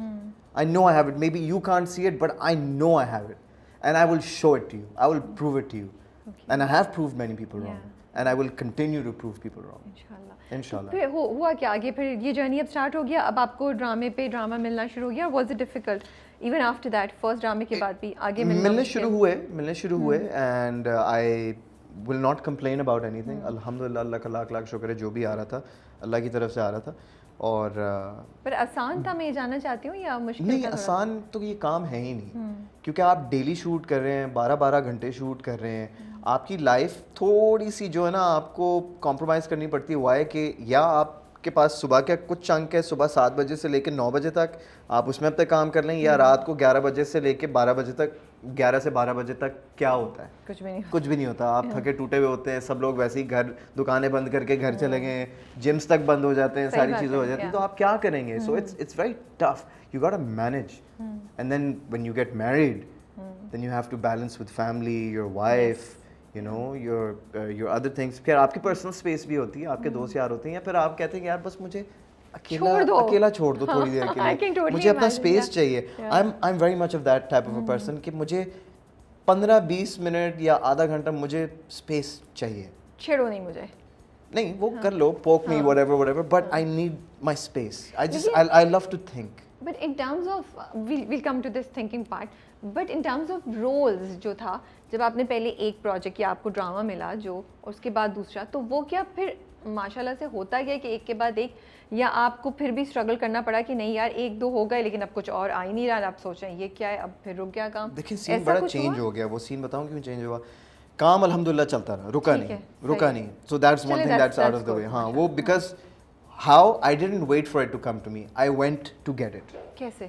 I know I have it. Maybe you can't see it, but I know I have it. And I will show it to you. I will prove it to you. Okay. And I have proved many people wrong. And I will continue to prove people wrong. Inshallah. پھر ہوا کیا آگے, پھر یہ journey اب start ہو گیا, اب آپ کو ڈرامے پہ ڈرامہ ملنا شروع ہو گیا, was it difficult even after that, first ڈرامے کے بعد بھی آگے ملنے شروع ہوئے and I will not complain about anything. الحمدللہ, اللہ کا لاکھ شکر ہے, جو بھی آ رہا تھا اللہ کی طرف سے آ رہا تھا. اور پر آسان تھا, میں یہ جاننا چاہتی ہوں, یا مشکل؟ نہیں, آسان تو یہ کام ہے ہی نہیں, کیونکہ آپ ڈیلی شوٹ کر رہے ہیں, 12 گھنٹے شوٹ کر رہے ہیں. آپ کی لائف تھوڑی سی جو ہے نا آپ کو کمپرومائز کرنی پڑتی ہے. ہوا ہے کہ یا آپ کے پاس صبح کا کچھ چنک ہے, صبح 7 بجے سے لے کے 9 بجے تک آپ اس میں اب تک کام کر لیں, یا رات کو 11 بجے سے لے کے 12 بجے تک, 11 سے 12 بجے تک کیا ہوتا ہے, کچھ بھی نہیں ہوتا. آپ تھکے ٹوٹے ہوئے ہوتے ہیں, سب لوگ ویسے ہی گھر دکانیں بند کر کے گھر چلے گئے, جمس تک بند ہو جاتے ہیں, ساری چیزیں ہو جاتی ہیں, تو آپ کیا کریں گے. So it's very tough, you got to manage. And then when you get married then you have to balance with family, your wife, you know, your other things. پھر آپ کی پرسنل اسپیس بھی ہوتی ہے, آپ کے دوست یار ہوتے ہیں, یا پھر آپ کہتے ہیں کہ یار بس مجھے اکیلا چھوڑ دو تھوڑی دیر کے لیے, مجھے اپنا اسپیس چاہیے. I'm very much of that type of a person کہ مجھے 15-20 منٹ یا آدھا گھنٹہ مجھے اسپیس چاہیے. چھیڑو نہیں مجھے, نہیں وہ کر لو, poke me, whatever, but I need my space. I love to think. But in terms of, we'll come to this thinking part, but in terms of roles جو تھا, جب آپ نے پہلے ایک پروجیکٹ یا آپ کو ڈرامہ ملا جو, اس کے بعد دوسرا, تو وہ کیا پھر ماشاء اللہ سے ہوتا گیا کہ ایک کے بعد ایک, یا آپ کو پھر بھی اسٹرگل کرنا پڑا کہ نہیں یار 1-2 ہو گئے لیکن اب کچھ اور آ ہی نہیں رہا, آپ سوچ رہے ہیں یہ کیا ہے, اب پھر رک گیا کام؟ دیکھیں سین بڑا چینج ہو گیا. وہ سین بتاؤں کیوں چینج ہوا؟ کام الحمدللہ چلتا رہا, رکا نہیں. So that's one thing that's out of the way. ہاں وہ because how I didn't wait for it to come to me, I went to get it. کیسے؟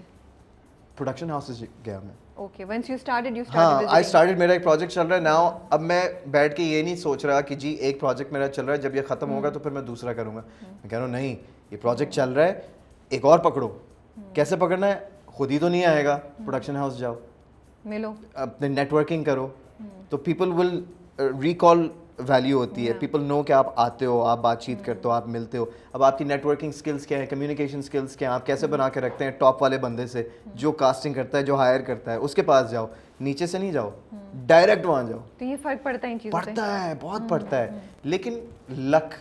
پروڈکشن ہاؤسز گیا میں. Okay, once you started ہاں I started, میرا ایک project چل رہا ہے now. اب میں بیٹھ کے یہ نہیں سوچ رہا کہ جی ایک پروجیکٹ میرا چل رہا ہے, جب یہ ختم ہوگا تو پھر میں دوسرا کروں گا. میں کہہ رہا ہوں نہیں, یہ پروجیکٹ چل رہا ہے, ایک اور پکڑو. کیسے پکڑنا ہے؟ خود ہی تو نہیں آئے گا, پروڈکشن ہاؤس جاؤ, ملو, اپنے نیٹ ورکنگ کرو, تو پیپل ول ریکال ویلیو ہوتی ہے. پیپل نو کہ آپ آتے ہو, آپ بات چیت کرتے ہو, آپ ملتے ہو. اب آپ کی نیٹ ورکنگ اسکلس کیا ہیں, کمیونیکیشن اسکلس کیا ہیں, آپ کیسے بنا کے رکھتے ہیں ٹاپ والے بندے سے جو کاسٹنگ کرتا ہے, جو ہائر کرتا ہے, اس کے پاس جاؤ, نیچے سے نہیں جاؤ, ڈائریکٹ وہاں جاؤ. تو یہ فرق پڑتا ہے ان چیزوں سے؟ پڑتا ہے, بہت پڑتا ہے. لیکن لک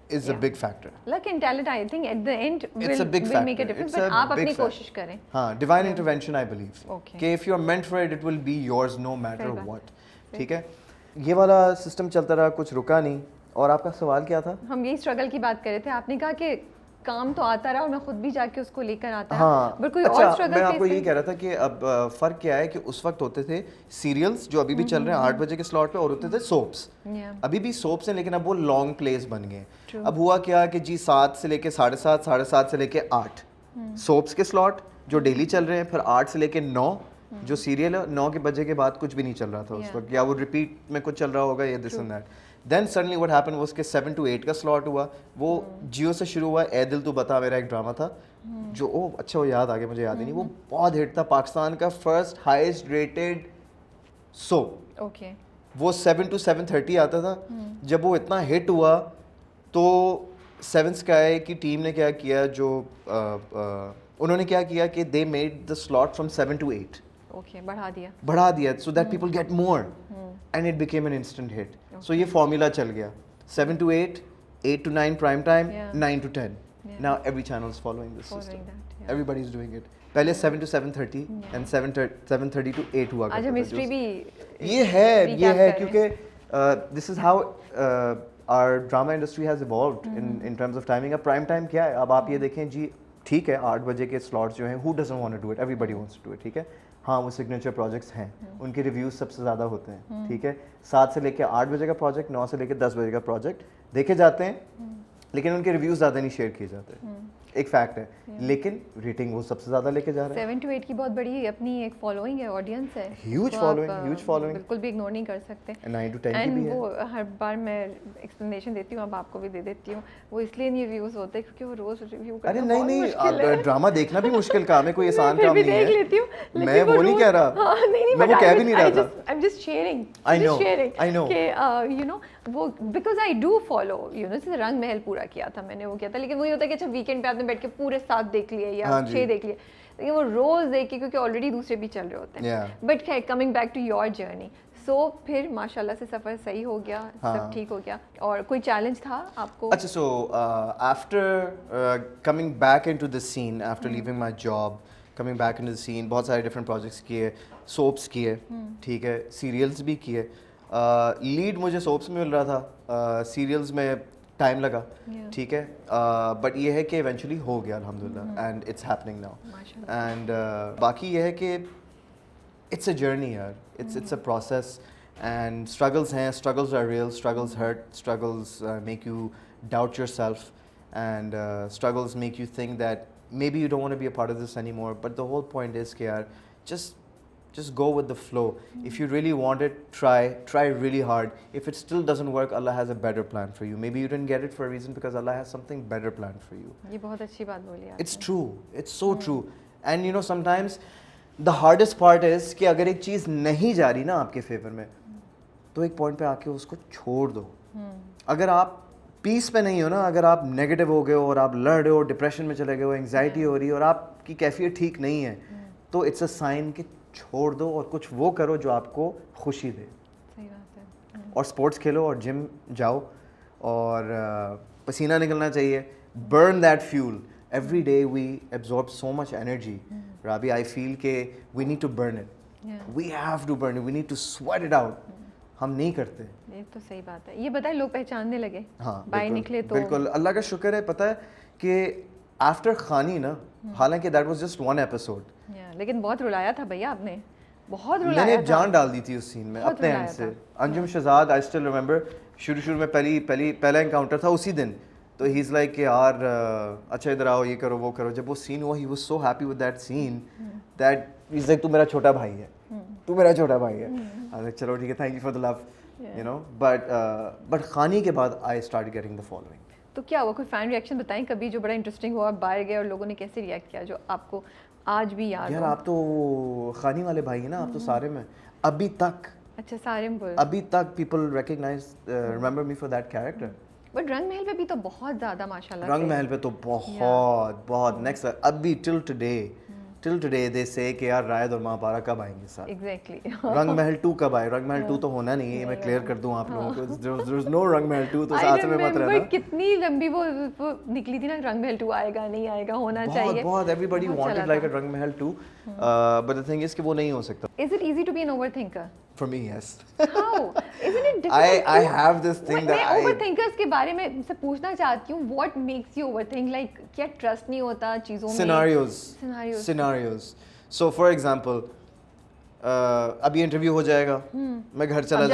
is a big factor. Luck and talent, I think at the end It's a big will make a factor. difference, It's but a آپ big اپنی factor. کوشش کریں. ہاں, divine intervention I believe. Okay. کہ if you are meant for it, it will be yours no matter what. ٹھیک ہے, یہ والا سسٹم چلتا رہا, کچھ رکا نہیں. اور آپ کا سوال کیا تھا؟ ہم یہی اسٹرگل کی بات کر رہے تھے. آپ نے کہا کہ کام تو آتا رہا اور میں خود بھی جا کے اس کو لے کر آتا ہے. ہاں, بٹ کوئی اور اسٹرگل میں آپ کو یہی کہہ رہا تھا کہ اب فرق کیا ہے کہ اس وقت ہوتے تھے سیریلز جو ابھی بھی چل رہے ہیں 8 بجے کے سلاٹ پہ, اور ہوتے تھے سوپس. ابھی بھی سوپس ہیں لیکن اب وہ لانگ پلیز بن گئے. اب ہوا کیا کہ جی 7 سے لے کے 7:30, 7:30 سے لے کے 8 سوپس کے سلاٹ جو ڈیلی چل رہے ہیں, پھر 8 سے لے کے 9 جو سیریل ہے. 9 کے بجے کے بعد کچھ بھی نہیں چل رہا تھا اس وقت, یا وہ ریپیٹ میں کچھ چل رہا ہوگا, یا this and that. Then suddenly what happen was کہ 7 to 8 کا سلاٹ ہوا. وہ جیو سے شروع ہوا. اے دل تو بتا میرا ایک ڈرامہ تھا جو اچھا وہ یاد آ گیا, مجھے یاد ہی نہیں, وہ بہت ہٹ تھا, پاکستان کا first highest rated soap. Okay, وہ 7 to 7:30 آتا تھا. جب وہ اتنا ہٹ ہوا تو 7 Sky کی ٹیم نے کیا کیا, جو انہوں نے کیا کیا کہ they made the slot from 7 to 8. Okay, بڑھا دیا so that people get more and it became an instant hit. So یہ فارمولا چل گیا 7 to 8, 8 to 9 prime time, 9 to 10. Now every channel is following this system. Everybody is doing it. پہلے 7 to 7:30 and 7:30 to 8 ہوا. آج ہم history بھی یہ ہے کیونکہ this is how our drama industry has evolved in terms of timing. اب prime time کیا ہے, اب آپ یہ دیکھیں جی, ٹھیک ہے 8 بجے کے سلاٹس جو ہیں, who doesn't want to do it, everybody wants to do it. ٹھیک ہے, ہاں وہ سگنیچر پروجیکٹس ہیں, ان کے ریویوز سب سے زیادہ ہوتے ہیں. ٹھیک ہے, 7 سے لے کے 8 بجے کا پروجیکٹ, 9 سے لے کے 10 بجے کا پروجیکٹ دیکھے جاتے ہیں, لیکن ان کے ریویوز زیادہ نہیں شیئر کیے جاتے. ایک فیکٹ ہے, لیکن ریٹنگ وہ سب سے زیادہ لے کے جا رہا ہے. 7 to 8 کی بہت بڑی اپنی ایک فالوئنگ ہے, آڈینس ہے, ہیوج فالوئنگ, بالکل بھی اگنور نہیں کر سکتے. 9 to 10 کی بھی ہے. وہ ہر بار میں ایکسپلینیشن دیتی ہوں, اب آپ کو بھی دے دیتی ہوں, وہ اس لیے نہیں ریویوز ہوتے کیونکہ وہ روز ریویو کرنا. ارے نہیں, ڈرامہ دیکنا بھی مشکل کام ہے, کوئی آسان کام نہیں ہے. میں وہ نہیں کہہ رہا, میں وہ کہہ بھی نہیں رہا تھا. I'm just sharing. I know. کہ you know وہ because I do follow, you know, جیسے رنگ محل پورا کیا تھا میں نے, وہ کیا تھا, لیکن وہی ہوتا ہے کہ اچھا ویکینڈ پہ آپ نے بیٹھ کے پورے 7 دیکھ لیے یا 6 دیکھ لیے, لیکن وہ روز دیکھ کے کیونکہ آلریڈی دوسرے بھی چل رہے ہوتے ہیں. بٹ خیر, coming back to your journey, so پھر ماشاء اللہ سے سفر صحیح ہو گیا, سب ٹھیک ہو گیا, اور کوئی چیلنج تھا آپ کو؟ اچھا, so after coming back into the scene, after leaving my job, coming back into the scene, بہت سارے ڈفرینٹ پروجیکٹس کیے, سوپس کیے, ٹھیک ہے, سیریلس بھی کیے. لیڈ مجھے سوپس میں مل رہا تھا, سیریلز میں ٹائم لگا, ٹھیک ہے, بٹ یہ ہے کہ ایونچولی ہو گیا الحمدللہ, and it's happening now. And باقی یہ ہے کہ اٹس اے جرنی یار, it's a process, and struggles ہیں, struggles are real, struggles hurt, struggles make you doubt yourself, and struggles make you think that maybe you don't want to be a part of this anymore, but the whole point is کہ یار just go with the flow. If you really want it, try really hard. If it still doesn't work, Allah has a better plan for you. Maybe you didn't get it for a reason because Allah has something better planned for you. یہ بہت اچھی بات بولی آپ نے. It's true, it's so true. And you know, sometimes the hardest part is کہ اگر ایک چیز نہیں جا رہی نا آپ کے فیور میں, تو ایک پوائنٹ پہ آ کے اس کو چھوڑ دو. اگر آپ پیس پہ نہیں ہو نا, اگر آپ نیگیٹو ہو گئے ہو اور آپ لڑ رہے ہو, ڈپریشن میں چلے گئے ہو, انگزائٹی ہو رہی ہے اور آپ کی کیفیت ٹھیک نہیں ہے, تو اٹس اے سائن کہ چھوڑ دو اور کچھ وہ کرو جو آپ کو خوشی دے. صحیح بات ہے. اور اسپورٹس کھیلو اور جم جاؤ اور پسینہ نکلنا چاہیے. Burn that fuel. Every day we absorb so much energy. Rabi, I feel کہ we need to burn it, we have to burn it, we need to sweat it out. ہم نہیں کرتے. یہ تو صحیح بات ہے. یہ بتائیں, لوگ پہچاننے لگے, ہاں باہر نکلے تو بالکل اللہ کا شکر ہے. پتہ ہے کہ آفٹر خانی نا, حالانکہ دیٹ واز جسٹ 1 ایپیسوڈ, لیکن بہت رلایا تھا بھیا آپ نے, بہت رلایا تھا. میں نے جان ڈال دی تھی اس سین میں اپنے اینڈ سے. انجم شہزاد, آئی اسٹل ریمبر, شروع میں پہلا انکاؤنٹر تھا اسی دن, تو ہی از لائک کہ یار اچھا ادھر آؤ, یہ کرو وہ کرو. جب وہ سین ہوا, he was so happy with that seen that he is like تو میرا چھوٹا بھائی ہے, تو میرا چھوٹا بھائی ہے. چلو ٹھیک ہے, thank you for the love, you know. But Khaani کے بعد I start getting the following. تو کیا ہوا, کوئی فین ریئیکشن بتائیں کبھی جو بڑا انٹرسٹنگ ہوا, باہر گئے اور لوگوں نے کیسے ریئیکٹ کیا, جو آپ کو آج بھی یاد ہو؟ یار آپ تو خانی والے بھائی ہیں نا, آپ تو سارے میں ابھی تک اچھا سارنپور. ابھی تک people recognize remember me for that character. But Rang Mahal پہ بھی تو بہت زیادہ ماشاءاللہ. رنگ محل پہ تو بہت نیکسٹ. ابھی ٹل ٹوڈے دے سے کہ یار رائد اور مہاپارا کب آئیں گے ساتھ. ایگزیکٹلی. رنگ محل 2 کب آئے؟ رنگ محل 2 تو ہونا نہیں ہے, میں کلیئر کر دوں آپ لوگوں کو. there is no رنگ محل 2, تو ساتھ میں مت رہنا. کتنی لمبی وہ نکلی تھی نا, رنگ محل 2 آئے گا نہیں آئے گا, ہونا چاہیے. بہت everybody wanted like a رنگ Mahal 2, but the thing is کہ وہ نہیں ہو سکتا. Is it easy to be an overthinker? For me, yes. How? Isn't it difficult? I have this thing that میں overthinkers کے بارے میں سے پوچھنا چاہتی ہوں, what makes you overthink? Like کیا trust نہیں ہوتا چیزوں میں؟ Scenarios. So for example, اب یہ انٹرویو ہو جائے گا, میں گھر چلا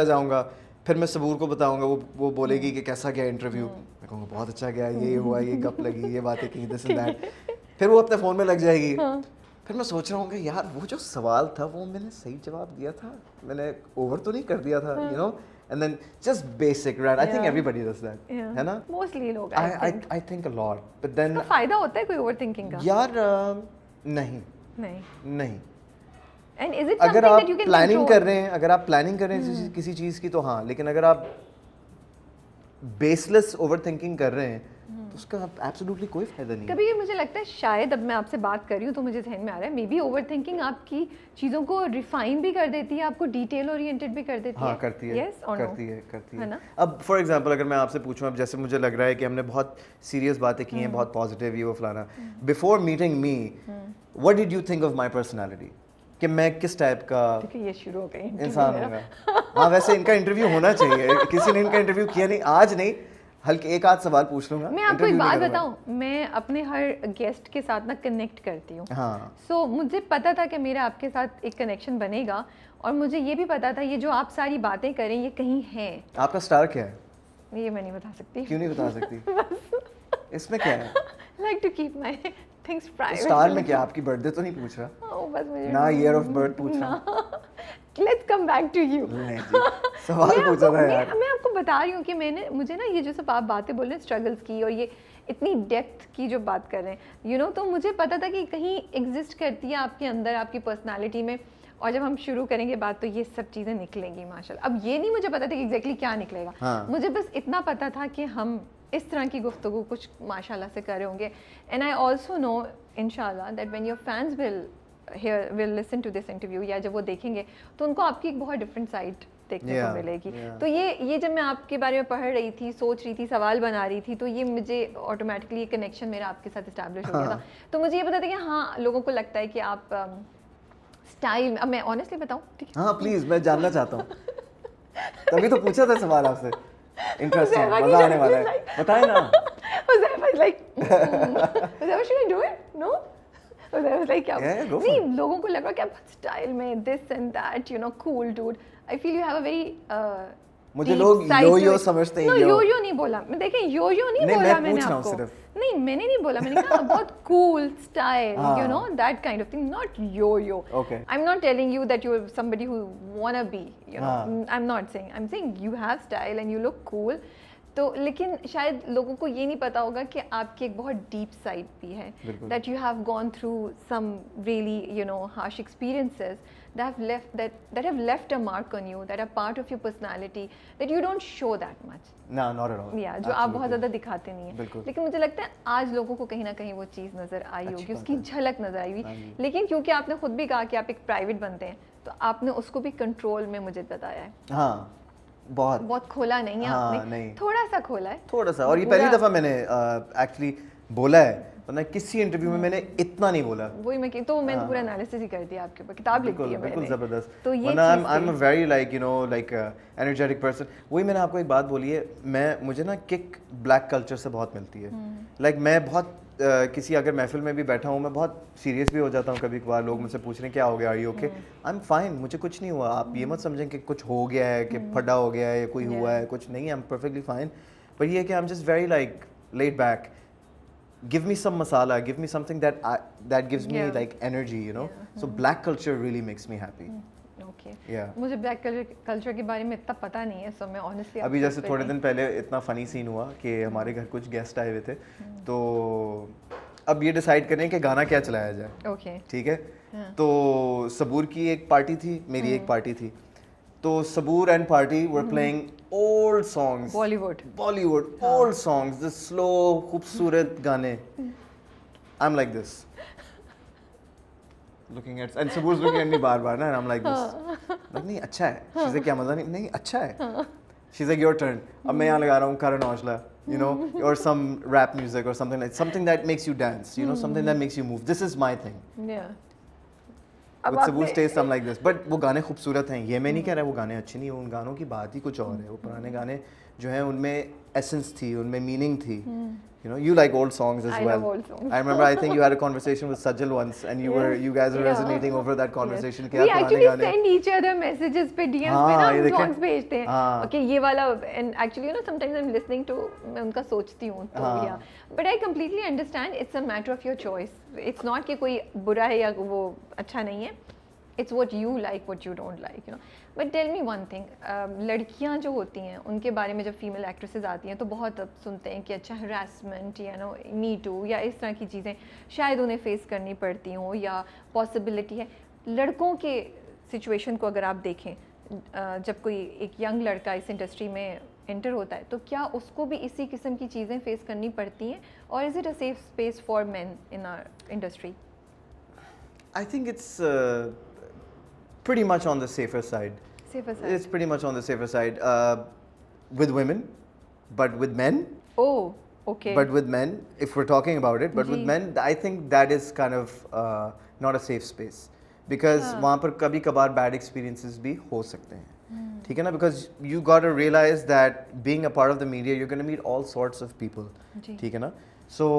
جاؤں گا, پھر میں صبور کو بتاؤں گا, وہ بولے گی کہ کیسا گیا انٹرویو, میں کہوں گا بہت اچھا گیا, یہ ہوا, یہ گپ لگی, یہ باتیں کی, دس اینڈ دیٹ. پھر وہ اپنے فون میں لگ جائے گی. پھر میں سوچ رہا ہوں کہ یار وہ جو سوال تھا وہ میں نے صحیح جواب دیا تھا, میں نے اوور تو نہیں کر دیا تھا, you know. And then just basic, right? I think everybody does that. ہے نا? Mostly لوگ. I think a lot. But then اس کا فائدہ ہوتا ہے کوئی overthinking کا؟ یار نہیں. And is it اگر something آپ that you can planning control? کر رہے ہیں کسی چیز کی تو ہاں, لیکن اگر آپ بیس لیس اوور تھنکنگ کر رہے ہیں تو اس کا ایبسولوٹلی کوئی فائدہ نہیں. کبھی مجھے لگتا ہے شاید, اب میں آپ سے بات کر رہی ہوں تو مجھے ذہن میں آ رہا ہے, مے بی اوور تھنکنگ آپ کی چیزوں کو ریفائن بھی کر دیتی ہے, آپ کو ڈیٹیل اورینٹڈ بھی کر دیتی ہے. ہاں کرتی ہے, Yes or no? کرتی ہے. اب فار ایگزامپل اگر میں آپ سے پوچھوں, اب جیسے مجھے لگ رہا ہے کہ ہم نے بہت سیریس باتیں کی ہیں, بہت پازیٹیو, یہ وہ فلانا. Before meeting me, what did you think of my personality? کہ میں کس ٹائپ کا انسان ہوں گا. ہاں ویسے ان کا انٹرویو ہونا چاہیے, کسی نے ان کا انٹرویو کیا نہیں, آج نہیں, ہلکے ایک آدھ سوال پوچھ لوں گا. میں آپ کو ایک بات بتاؤں, میں اپنے ہر گیسٹ کے ساتھ نا کنیکٹ کرتی ہوں. سو مجھے پتا تھا کہ میرا آپ کے ساتھ ایک کنیکشن بنے گا, اور مجھے یہ بھی پتا تھا یہ جو آپ ساری باتیں کریں یہ کہیں ہے. آپ کا اسٹار کیا ہے؟ یہ میں نہیں بتا سکتی. کیوں نہیں بتا سکتی؟ اس میں کیا ہے؟ Like to keep my things private. Star میں کیا, آپ کی برتھ ڈے تو نہیں پوچھ رہا, بس مجھے نہ ایئر آف برتھ پوچھ رہا. Let's come back to you. سوال پوچھا تھا یار. میں آپ کو بتا رہی ہوں کہ مجھے نا یہ جو سب آپ باتیں بول رہے ہیں اسٹرگلس کی, اور یہ اتنی ڈیپتھ کی جو بات کر رہے ہیں, یو نو, تو مجھے پتا تھا کہ کہیں ایگزسٹ کرتی ہے آپ کے اندر, آپ کی پرسنالٹی میں, اور جب ہم شروع کریں گے بات تو یہ سب چیزیں نکلیں گی ماشاءاللہ. اب یہ نہیں مجھے پتا تھا کہ ایگزیکٹلی کیا نکلے گا, مجھے بس اتنا پتا تھا کہ ہم اس طرح کی گفتگو کچھ ماشاءاللہ سے کر رہے ہوں گے. اینڈ آئی آلسو نو انشاءاللہ that when your fans will listen to this interview, یا جب وہ دیکھیں گے تو ان کو آپ کی ایک بہت ڈفرینٹ سائڈ دیکھنے کو ملے گی. تو یہ جب میں آپ کے بارے میں پڑھ رہی تھی, سوچ رہی تھی, سوال بنا رہی تھی, تو یہ مجھے آٹومیٹکلی یہ کنیکشن میرا آپ کے ساتھ اسٹیبلش ہو گیا تھا. تو مجھے یہ پتا تھا کہ ہاں لوگوں کو لگتا ہے کہ آپ اسٹائل, اب میں آنیسٹلی بتاؤں, ٹھیک ہے, ہاں پلیز, میں جاننا چاہتا ہوں, تبھی تو پوچھا تھا سوال آپ سے. انٹرسٹنگ, مزہ آنے والا ہے, بتائیں نا. نہیں, لوگوں کو لگ رہا کہ آپ اسٹائل میں this and that, you know, cool dude. I feel you have a very, مجھے لوگ یو سمجھتے ہیں. یو نہیں بولا, دیکھیں یو نہیں بولا میں نے آپ کو, نہیں میں نے نہیں بولا, میں نے کہا بہت cool style, you know, that kind of thing, not you. I am not telling you that you are somebody who wanna be, you know, I'm not saying, I'm saying you have style and you look cool. تو لیکن شاید لوگوں کو یہ نہیں پتا ہوگا کہ آپ کی ایک بہت ڈیپ سائڈ بھی ہے, that you have gone through some really, you know, harsh experiences that have left a mark on you, that are part of your personality, that you don't show that much. No, not at all. Yeah, جو آپ بہت زیادہ دکھاتے نہیں ہیں. لیکن مجھے لگتا ہے آج لوگوں کو کہیں نہ کہیں وہ چیز نظر آئی ہوگی, اس کی جھلک نظر آئی ہوئی. لیکن کیونکہ آپ نے خود بھی کہا کہ آپ ایک پرائیویٹ بنتے ہیں, تو آپ نے اس کو بھی کنٹرول میں مجھے بتایا ہے. ہاں, بہت کھولا نہیں ہے آپ نے, تھوڑا سا کھولا ہے, تھوڑا سا. اور یہ پہلی دفعہ میں نے ایکچولی بولا ہے, ورنہ کسی انٹرویو میں نے اتنا نہیں بولا. وہی میں تو میں پورا انالیسس ہی کر دیا آپ کے اوپر, کتاب لکھ دی ہے میں نے. بالکل زبردست. تو یہ ورنہ I am a very like, you know, like energetic person. وہی میں نے آپ کو ایک بات بولی ہے, مجھے نا کک بلیک کلچر سے بہت ملتی ہے. لائک میں بہت کسی اگر محفل میں بھی بیٹھا ہوں, میں بہت سیریس بھی ہو جاتا ہوں کبھی کبھار. لوگ مجھ سے پوچھ رہے ہیں کیا ہو گیا, are you okay? I am fine, مجھے کچھ نہیں ہوا. آپ یہ مت سمجھیں کہ کچھ ہو گیا ہے, کہ پھٹا ہو گیا ہے, یا کوئی ہوا ہے, کچھ نہیں. I am perfectly fine. پر یہ ہے کہ I am just very like laid back. Give me some masala, give me something that gives me like energy, you know. So black culture really makes me happy. Okay. Yeah. مجھے black culture کے بارے میں اتنا پتہ نہیں ہے, سو میں honestly ابھی جیسے تھوڑے دن پہلے اتنا فنی سین ہوا کہ ہمارے گھر کچھ گیسٹ آئے ہوئے تھے, تو اب یہ ڈیسائیڈ کریں کہ گانا کیا چلایا جائے. اوکے ٹھیک ہے. تو صبور کی ایک پارٹی تھی, میری ایک پارٹی تھی. تو Saboor and party were playing old songs, Bollywood old songs, the slow خوبصورت گانے. I'm like this, looking at, and Sabur's looking at me بار بار نا, and I'm like this, like نہیں اچھا ہے. She's like کیا مزہ نہیں, نہیں اچھا ہے. She's like your turn. اب میں یہاں لگا رہا ہوں Karan Aujla, you know, or some rap music or something like, something that makes you dance, you know, something that makes you move. This is my thing. Yeah. With Sabur's taste I'm like this. But وہ گانے خوبصورت ہیں, یہ میں نہیں کہہ رہا وہ گانے اچھے نہیں ہیں, ان گانوں کی بات ہی کچھ اور ہے. وہ پرانے گانے جو ہیں ان میں ایسنس تھی, ان میں میننگ تھی. You know, you like old songs as well. I love old songs. I remember, I think you had a conversation with Sajal once, and you guys were resonating over that conversation. We actually send each other messages pe DMs pe na, hum songs bhejte hain. Okay, ye wala, and actually, you know, sometimes I'm listening to, main unka sochti hu, to yeah. But I completely understand, it's a matter of your choice. It's not کہ کوئی برا ہے یا وہ اچھا نہیں ہے. It's what you like, what you don't like, you know. But tell me one thing, لڑکیاں جو ہوتی ہیں ان کے بارے میں جب فیمیل ایکٹریسز آتی ہیں تو بہت اب سنتے ہیں کہ اچھا ہراسمنٹ یا نو می ٹو یا اس طرح کی چیزیں شاید انہیں فیس کرنی پڑتی ہوں یا پاسبلٹی ہے. لڑکوں کے سچویشن کو اگر آپ دیکھیں, جب کوئی ایک ینگ لڑکا اس انڈسٹری میں انٹر ہوتا ہے تو کیا اس کو بھی اسی قسم کی چیزیں فیس کرنی پڑتی ہیں, اور is it a safe space for men in our industry? I think it's pretty much on the safer side. It's pretty much on the safer side with women, but with men. Oh, okay. But with men, if we're talking about it, but with men, I think that is kind of not a safe space, because وہاں پر کبھی کبھار bad experiences بھی ہو سکتے ہیں. ٹھیک ہے نا, because you got to realize that being a part of the media, you're going to meet all sorts of people. ٹھیک ہے نا. So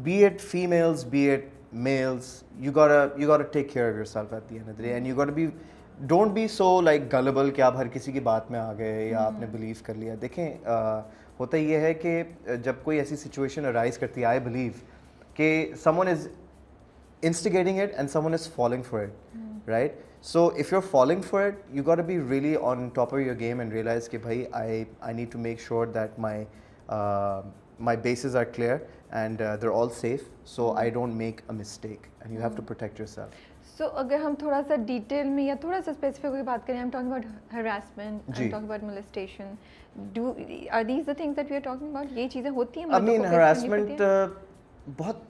be it females, be it males, you gotta take care of yourself at the end of the day, and you gotta be, don't be so like gullible کہ آپ ہر کسی کی بات میں آ گئے یا آپ نے بلیو کر لیا. دیکھیں ہوتا یہ ہے کہ جب کوئی ایسی سچویشن ارائز کرتی ہے, I believe کہ someone is instigating it and someone is falling for it, right? So if you're falling for it, you gotta be really on top of your game and realize کہ بھائی I need to make sure that my bases are clear and they're all safe, so I don't make a mistake, and you have to protect yourself. So اگر ہم تھوڑا سا detail میں یا تھوڑا سا اسپیسیفک ہو کے بات کریں, I'm talking about harassment, I'm talking about molestation. Are these the things that we are talking about? یہ چیزیں ہوتی ہیں؟ I mean harassment بہت,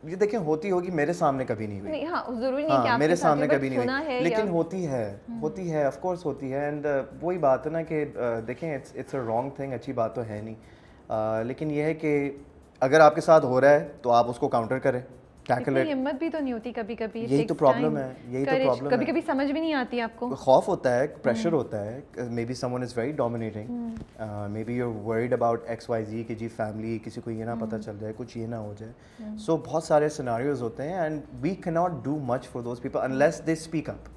یہ دیکھیں ہوتی ہوگی, میرے سامنے کبھی نہیں ہوئی. ہاں ضروری نہیں کہ آپ میرے سامنے کبھی نہیں ہوئی, لیکن ہوتی ہے آف کورس ہوتی ہے. اینڈ وہی بات ہے نا کہ دیکھیں اٹس اے رانگ تھنگ, اچھی بات تو ہے نہیں, لیکن یہ ہے کہ اگر آپ کے ساتھ ہو رہا ہے تو آپ اس کو کاؤنٹر کریں, ٹیکل اٹ. ہمت بھی تو نہیں ہوتی کبھی کبھی, یہی تو پرابلم ہے, کبھی کبھی سمجھ بھی نہیں آتی آپ کو, خوف ہوتا ہے, پریشر ہوتا ہے. Maybe someone is very dominating, maybe you are worried about X Y Z کہ جی فیملی کسی کو یہ نہ پتہ چل جائے, کچھ یہ نہ ہو جائے. سو بہت سارے سیناریوز ہوتے ہیں, اینڈ وی کی not do much for those people unless they speak up.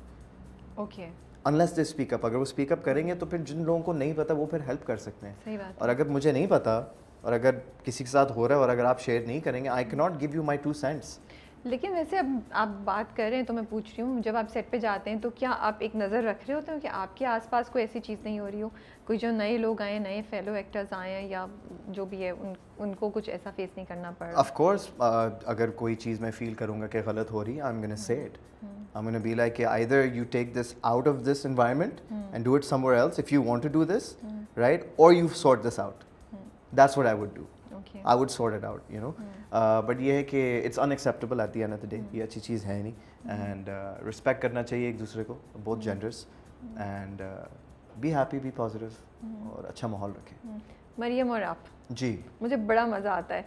Okay, unless they speak up. اگر وہ اسپیک اپ کریں گے تو پھر جن لوگوں کو نہیں پتہ وہ پھر ہیلپ کر سکتے ہیں. صحیح بات. اور اگر مجھے نہیں پتہ اور اگر کسی کے ساتھ ہو رہا ہے اور اگر آپ شیئر نہیں کریں گے, آئی کی not give you my 2 cents. لیکن ویسے اب آپ بات کر رہے ہیں تو میں پوچھ رہی ہوں, جب آپ سیٹ پہ جاتے ہیں تو کیا آپ ایک نظر رکھ رہے ہوتے ہیں کہ آپ کے آس پاس کوئی ایسی چیز نہیں ہو رہی ہو, کوئی جو نئے لوگ آئے ہیں, نئے فیلو ایکٹرز آئے ہیں یا جو بھی ہے ان کو کچھ ایسا فیس نہیں کرنا پڑ رہا؟ آف کورس اگر کوئی چیز میں فیل کروں گا کہ غلط ہو رہی ہے, I'm gonna say it. I'm gonna be like either you take this out of this environment and do it somewhere else if you want to do this, right, or you sort this out. That's what I would do. I would sort it out, you know. But یہ ہے کہ it's unacceptable at the end of the day. یہ اچھی چیز ہے نہیں, and respect کرنا چاہیے ایک دوسرے کو, both genders, and be happy, be positive, اور اچھا ماحول رکھیں. مریم اور آپ, جی مجھے بڑا مزہ آتا ہے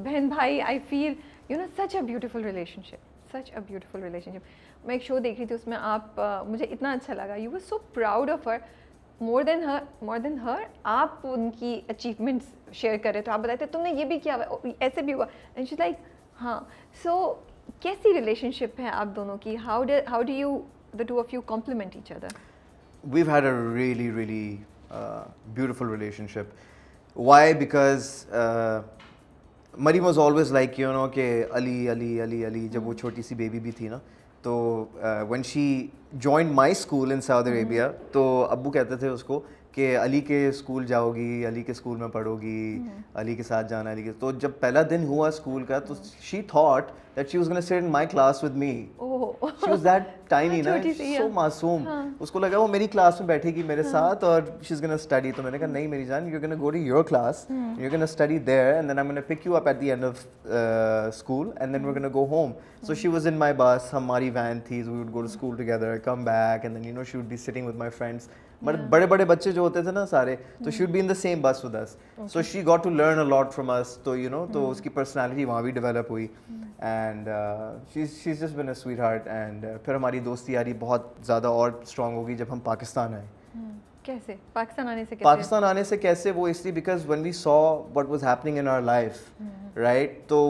بہن بھائی. I feel you know such a beautiful relationship, such a beautiful relationship. میں ایک شو دیکھ رہی تھی, اس میں آپ, مجھے اتنا اچھا لگا, you were so proud of her, more than her. آپ ان کی اچیومنٹس شیئر کر رہے تو آپ بتاتے تم نے یہ بھی کیا, ایسے بھی ہوا, اینڈ شی لائک ہاں. سو کیسی ریلیشن شپ ہے آپ دونوں کی؟ How do you the two of you complement each other? We've had a really, really beautiful relationship. Why? Because Maryam was always like, you know, کہ Ali, جب وہ چھوٹی سی بیبی بھی تھی نا, تو when she joined my school in Saudi Arabia, تو ابو کہتے تھے اس کو کہ علی کے اسکول جاؤ گی, علی کے اسکول میں پڑھو گی, علی کے ساتھ جانا, علی کے. تو جب پہلا دن ہوا اسکول کا تو she thought that she was gonna sit in my class with me. She was that tiny نا, سو معصوم. اس کو لگا وہ میری کلاس میں بیٹھے گی میرے ساتھ اور شی از گونا اسٹڈی. تو میں نے کہا نہیں میری جان, you are gonna go to your class, you are gonna study there and then I am gonna pick you up at the end of school and then we are gonna go home. So she was in my bus, ہماری van تھی, we would go to school together, come back and then you know she would be sitting with my friends. بڑے بڑے بچے جو ہوتے تھے نا سارے, تو she would be in the same bus with us. So she got to learn a lot from us. تو یو نو تو اس کی پرسنالٹی وہاں بھی ڈیولپ ہوئی and she is just been a sweetheart. And پھر ہماری دوستی یاری بہت زیادہ اور اسٹرانگ ہوگی جب ہم پاکستان آئے. کیسے پاکستان آنے سے کیسے وہ اس لیے because when we saw what was happening in our life, right, تو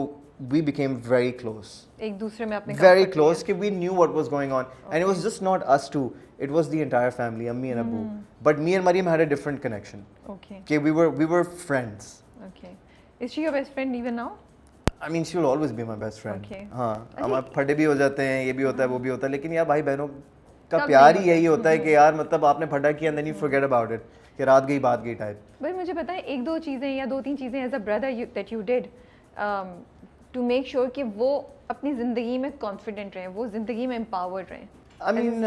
we became very close, ایک دوسرے میں اپنے very close کہ we knew what was going on and it was just not us two, it was the entire family, Ammi and Abu, but me and Maryam had a different connection. Okay. Okay, we were friends. Okay. Is she your best friend even now? I mean she will always be my best friend. Okay. ہاں ہم پھٹے بھی ہو جاتے ہیں, یہ بھی ہوتا ہے وہ بھی ہوتا ہے, لیکن یار بھائی بہنوں کا پیار ہی یہی ہوتا ہے کہ یار مطلب آپ نے پھٹا کیا and then you forget about it, کہ رات گئی بات گئی ٹائپ. بھائی مجھے بتائیں ایک دو چیزیں یا دو تین چیزیں as a brother that you did to make sure کہ وہ اپنی زندگی میں کانفیڈنٹ رہیں, وہ زندگی میں امپاورڈ رہیں. I mean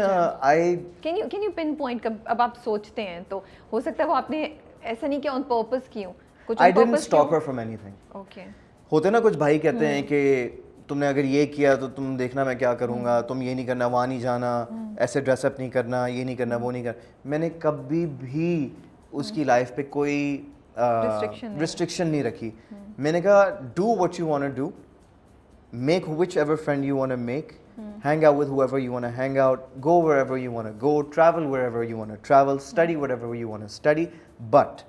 can you pinpoint اب آپ سوچتے ہیں تو ہو سکتا ہے وہ آپ نے ایسا نہیں کیا آن پرپز کیوں, کچھ I didn't stop her from anything. Okay. ہوتے نا کچھ بھائی کہتے ہیں کہ تم نے اگر یہ کیا تو تم دیکھنا میں کیا کروں گا, تم یہ نہیں کرنا, وہاں نہیں جانا, ایسے ڈریس اپ نہیں کرنا, یہ نہیں کرنا, وہ نہیں کرنا. میں نے کبھی بھی اس کی لائف پہ کوئی ریسٹرکشن نہیں رکھی. میں نے کہا do what you want to do, make whichever friend you want make, hang out with whoever you want to hang out, go wherever you want to go, travel wherever you want to travel, study whatever you want to study, but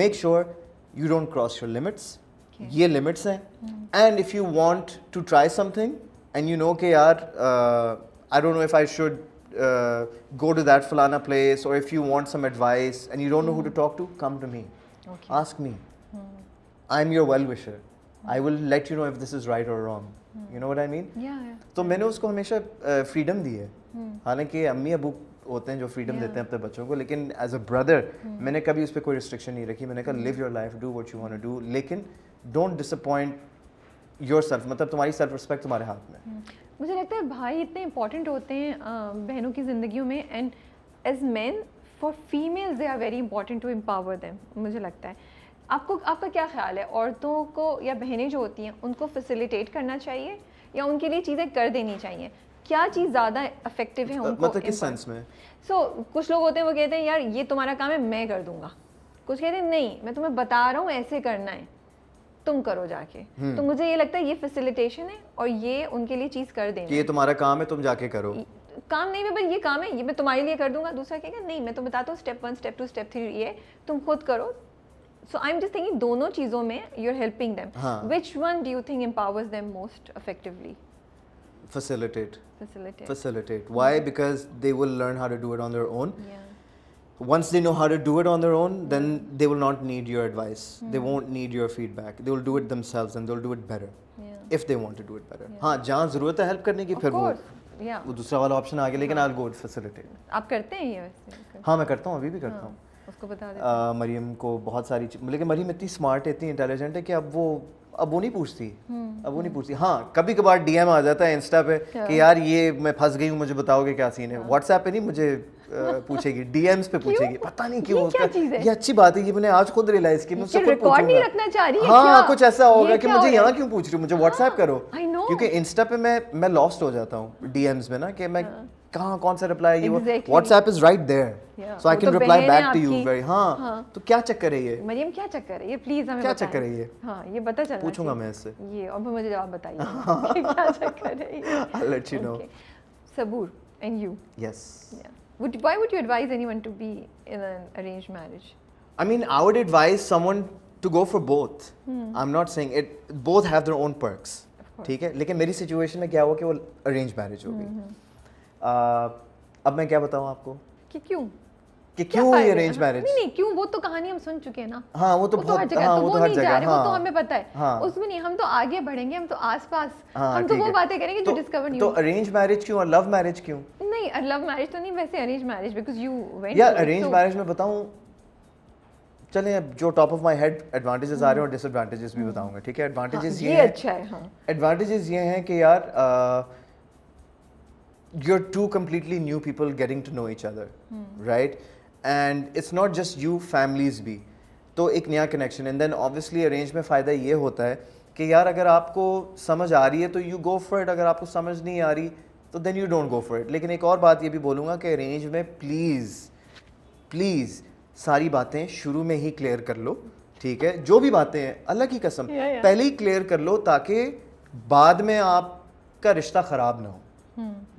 make sure you don't cross your limits. یہ limits ہیں. And if you want to try something and you know کہ یار I don't know if I should go to that فلانا place, or if you want some advice and you don't know who to talk to, come to me, ask me, I am your well wisher, I will let you know if this is right or wrong, you know what I مین. تو میں نے اس کو ہمیشہ freedom دی ہے, حالانکہ امی ابو ہوتے ہیں جو فریڈم دیتے ہیں اپنے بچوں کو, لیکن ایز اے بردر میں نے کبھی اس پہ کوئی ریسٹرکشن نہیں رکھی. میں نے کہا live your life, do what you want to do, لیکن don't disappoint yourself, مطلب تمہاری سیلف رسپیکٹ تمہارے ہاتھ میں. مجھے لگتا ہے بھائی اتنے امپورٹنٹ ہوتے ہیں بہنوں کی زندگیوں میں, and as men for families they are very important to empower them. مجھے لگتا ہے آپ کا کیا خیال ہے, عورتوں کو یا بہنیں جو ہوتی ہیں ان کو فیسیلیٹیٹ کرنا چاہیے یا ان کے لیے چیزیں کر دینی چاہیے, کیا چیز زیادہ افیکٹو ہے ان کو, مطلب کس سینس میں؟ سو کچھ لوگ ہوتے ہیں وہ کہتے ہیں یار یہ تمہارا کام ہے میں کر دوں گا, کچھ کہتے ہیں نہیں میں تمہیں بتا رہا ہوں ایسے کرنا ہے تم کرو جا کے. تو مجھے یہ لگتا ہے یہ فیسیلیٹیشن ہے اور یہ ان کے لیے چیز کر دینا, یہ تمہارا کام ہے تم جا کے کرو. کام نہیں ہے یہ کام ہے, یہ میں تمہارے لیے کر دوں گا. دوسرا کہے گا نہیں میں تمہیں بتاتا ہوں اسٹیپ 1 اسٹیپ 2 اسٹیپ 3 یہ تم خود کرو. So I'm just thinking دونوں چیزوں میں you're helping them. Which one do you think empowers them most effectively? Facilitate. Why? Because they will learn how to do it on their own. Yeah. Once they know how to do it on their own, then they will not need your advice. They won't need your feedback. They will do it themselves and they'll do it better. Yeah. If they want to do it better. ہاں جہاں ضرورت ہے help کرنے کی پھر وہ دوسرا والا آپشن آ گیا, لیکن I'll go with facilitate. آپ کرتے ہیں یہ ویسے؟ ہاں میں کرتا ہوں, ابھی بھی کرتا ہوں. مریم کو بہت ساری لیکن مریم اتنی اسمارٹ ہے, اتنی انٹیلیجنٹ ہے کہ اب وہ نہیں پوچھتی. ہاں کبھی کبھار ڈی ایم آ جاتا ہے انسٹا پہ کہ یار یہ میں پھنس گئی ہوں, مجھے بتاؤ گے کیا سین ہے. واٹس ایپ پہ نہیں مجھے پوچھے گی, ڈی ایمس پہ پوچھے گی, پتہ نہیں کیوں. یہ اچھی بات ہے, یہ میں نے آج خود ریئلائز کی. مجھ سے ریکارڈ نہیں رکھنا چاہ رہی ہے. ہاں کچھ ایسا ہوگا کہ مجھے یہاں کیوں پوچھ رہی ہوں, مجھے واٹس ایپ کرو, کیونکہ انسٹا پہ میں لاسٹ ہو جاتا ہوں ڈی ایمس میں نا, کہ میں کہاں کون سا رپلائی ہے. WhatsApp is right there so I can reply back to you very. ہاں تو کیا چکر ہے یہ مریم, کیا چکر ہے یہ, پلیز ہمیں کیا چکر ہے یہ, ہاں یہ پتہ چلنا پوچھوں گا میں اس سے یہ, اور مجھے جواب بتائیے کیا چکر ہے یہ. I'll let you know. Sabur and you. Yes. Why would you advise anyone to be in an arranged marriage? I mean, I would advise someone to go for both. I'm not saying it, both have their own perks. ٹھیک ہے, لیکن میری situation میں کیا ہوا کہ وہ arrange marriage ہو گئی. اب میں کیا بتاؤں آپ کو کہ کیوں یہ ارینج میرج. نہیں کیوں, وہ تو کہانی ہم سن چکے ہیں نا. ہاں وہ تو ہر جگہ, وہ تو ہمیں پتہ ہے, اس میں نہیں, ہم تو آگے بڑھیں گے, ہم تو آس پاس, ہم تو وہ باتیں کریں گے جو ڈسکور نہیں. تو ارینج میرج کیوں اور لو میرج کیوں؟ نہیں لو میرج تو نہیں, ویسے arrange marriage because you want. یا ارینج میرج میں بتاؤں, چلیں اب جو top of my head advantages آ رہے ہیں اور ڈس ایڈوانٹیجز بھی بتاؤں گا, ٹھیک ہے. ایڈوانٹیجز یہ اچھا ہے, ہاں ایڈوانٹیجز یہ ہیں کہ یار you are two completely new people getting to know each other, right, and it's not just you, families بھی, تو ایک نیا connection. And then obviously arrange میں فائدہ یہ ہوتا ہے کہ یار اگر آپ کو سمجھ آ رہی ہے تو یو گو فار اٹ, اگر آپ کو سمجھ نہیں آ رہی تو then you don't go for it. لیکن ایک اور بات یہ بھی بولوں گا کہ ارینج میں پلیز ساری باتیں شروع میں ہی کلیئر کر لو, ٹھیک ہے. جو بھی باتیں ہیں اللہ کی قسم پہلے ہی کلیئر کر لو تاکہ بعد میں آپ کا رشتہ خراب نہ ہو.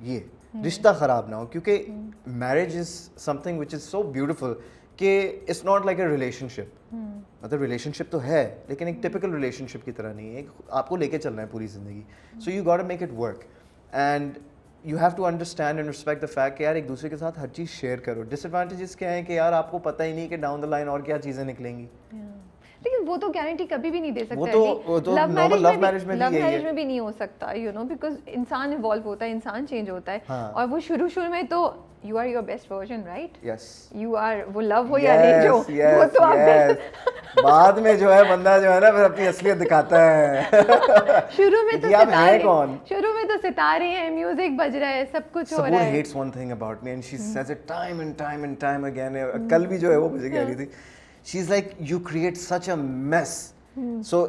یہ رشتہ خراب نہ ہو, کیونکہ marriage is something which is so beautiful کہ it's not like a relationship. مطلب ریلیشن شپ تو ہے لیکن ایک ٹپکل ریلیشن شپ کی طرح نہیں ہے, آپ کو لے کے چلنا ہے پوری زندگی. So you got to make it work and you have to understand and respect the fact کہ یار ایک دوسرے کے ساتھ ہر چیز شیئر کرو. ڈس ایڈوانٹیجز کیا ہیں کہ یار آپ کو پتہ ہی نہیں کہ ڈاؤن دا لائن اور کیا چیزیں نکلیں گی, لیکن وہ تو گارنٹی کبھی بھی نہیں دے سکتا. وہ تو نارمل لو میرج میں بھی نہیں ہو سکتا, یو نو, بیکاز انسان ایوالو ہوتا ہے, انسان چینج ہوتا ہے, اور وہ شروع میں تو you are your best version, right. Yes, you are, وہ لو ہو یا نہیں جو, وہ تو آپ بعد میں جو ہے بندہ جو ہے نا پھر اپنی اصلیت دکھاتا ہے. شروع میں تو ستارے ہیں, میوزک بج رہا ہے, سب کچھ ہو رہا ہے. hates one thing about me and she says it time and time again. کل بھی جو ہے وہ مجھے کہہ رہی تھی, she's like you create such a mess. So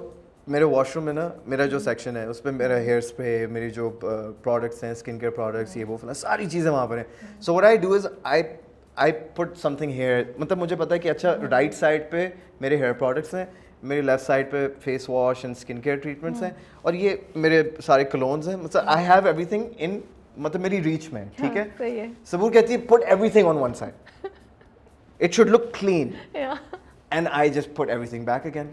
میرے واش روم میں نا میرا جو سیکشن ہے اس پہ میرا ہیئر اسپرے, میری جو پروڈکٹس ہیں, اسکن کیئر پروڈکٹس, یہ وہ فلاں ساری چیزیں وہاں پر ہیں. So what I do is I put some thing here, مطلب مجھے پتا ہے کہ اچھا رائٹ سائڈ پہ میرے ہیئر پروڈکٹس ہیں, میری لیفٹ سائڈ پہ face wash and skin care treatments ہیں, اور یہ میرے سارے کلونز ہیں. مطلب I have everything in, مطلب میری ریچ میں, ٹھیک ہے. سبور کہتی ہے put everything on one side, it should look clean. And I just put everything back again.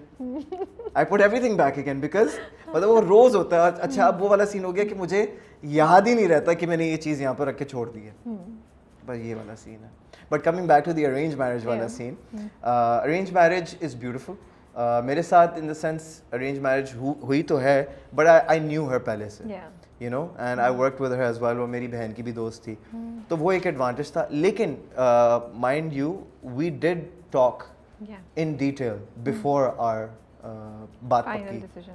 I put everything back again because مطلب وہ روز ہوتا ہے. اچھا اب وہ والا سین ہو گیا کہ مجھے یاد ہی نہیں رہتا کہ میں نے یہ چیز یہاں پر رکھ کے چھوڑ دی ہے, بس یہ والا سین ہے. But coming back to the arrange marriage والا scene, arrange marriage is beautiful. میرے ساتھ in the sense arrange marriage ہوئی تو ہے بٹ آئی نیو ہر پہلے سے, you know, and I work with her as well. وہ میری بہن کی بھی دوست تھی, تو وہ ایک ایڈوانٹیج تھا. لیکن mind you we did talk in detail before our بات پکی.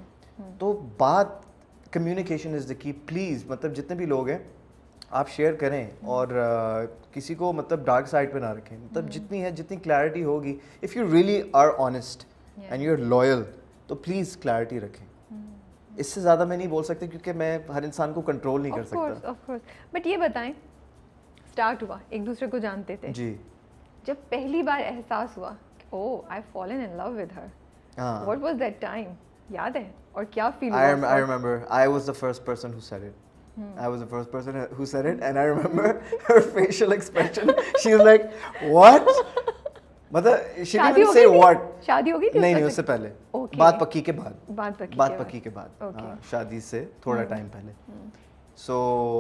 تو بات کمیونیکیشن از دا کی. پلیز مطلب جتنے بھی لوگ ہیں آپ شیئر کریں اور کسی کو مطلب ڈارک سائڈ پہ نہ رکھیں. مطلب جتنی ہے جتنی کلیئرٹی ہوگی, if you really are honest and you are loyal تو پلیز کلیئرٹی رکھیں. اس سے زیادہ میں نہیں بول سکتی کیونکہ میں ہر انسان کو کنٹرول نہیں کر سکتا. بٹ یہ بتائیں, اسٹارٹ ہوا, ایک دوسرے کو جانتے تھے, جی, جب پہلی بار احساس ہوا oh I've fallen in love with her, what was that time, yaad hai, aur kya feel hua? I remember I was the first person who said it. I was the first person who said it and I remember her facial expression. She was like what, matlab she didn't even say what. شادی ہو گئی تھی نہیں اس سے پہلے, بات پکی کے بعد, ہاں شادی سے تھوڑا ٹائم پہلے. So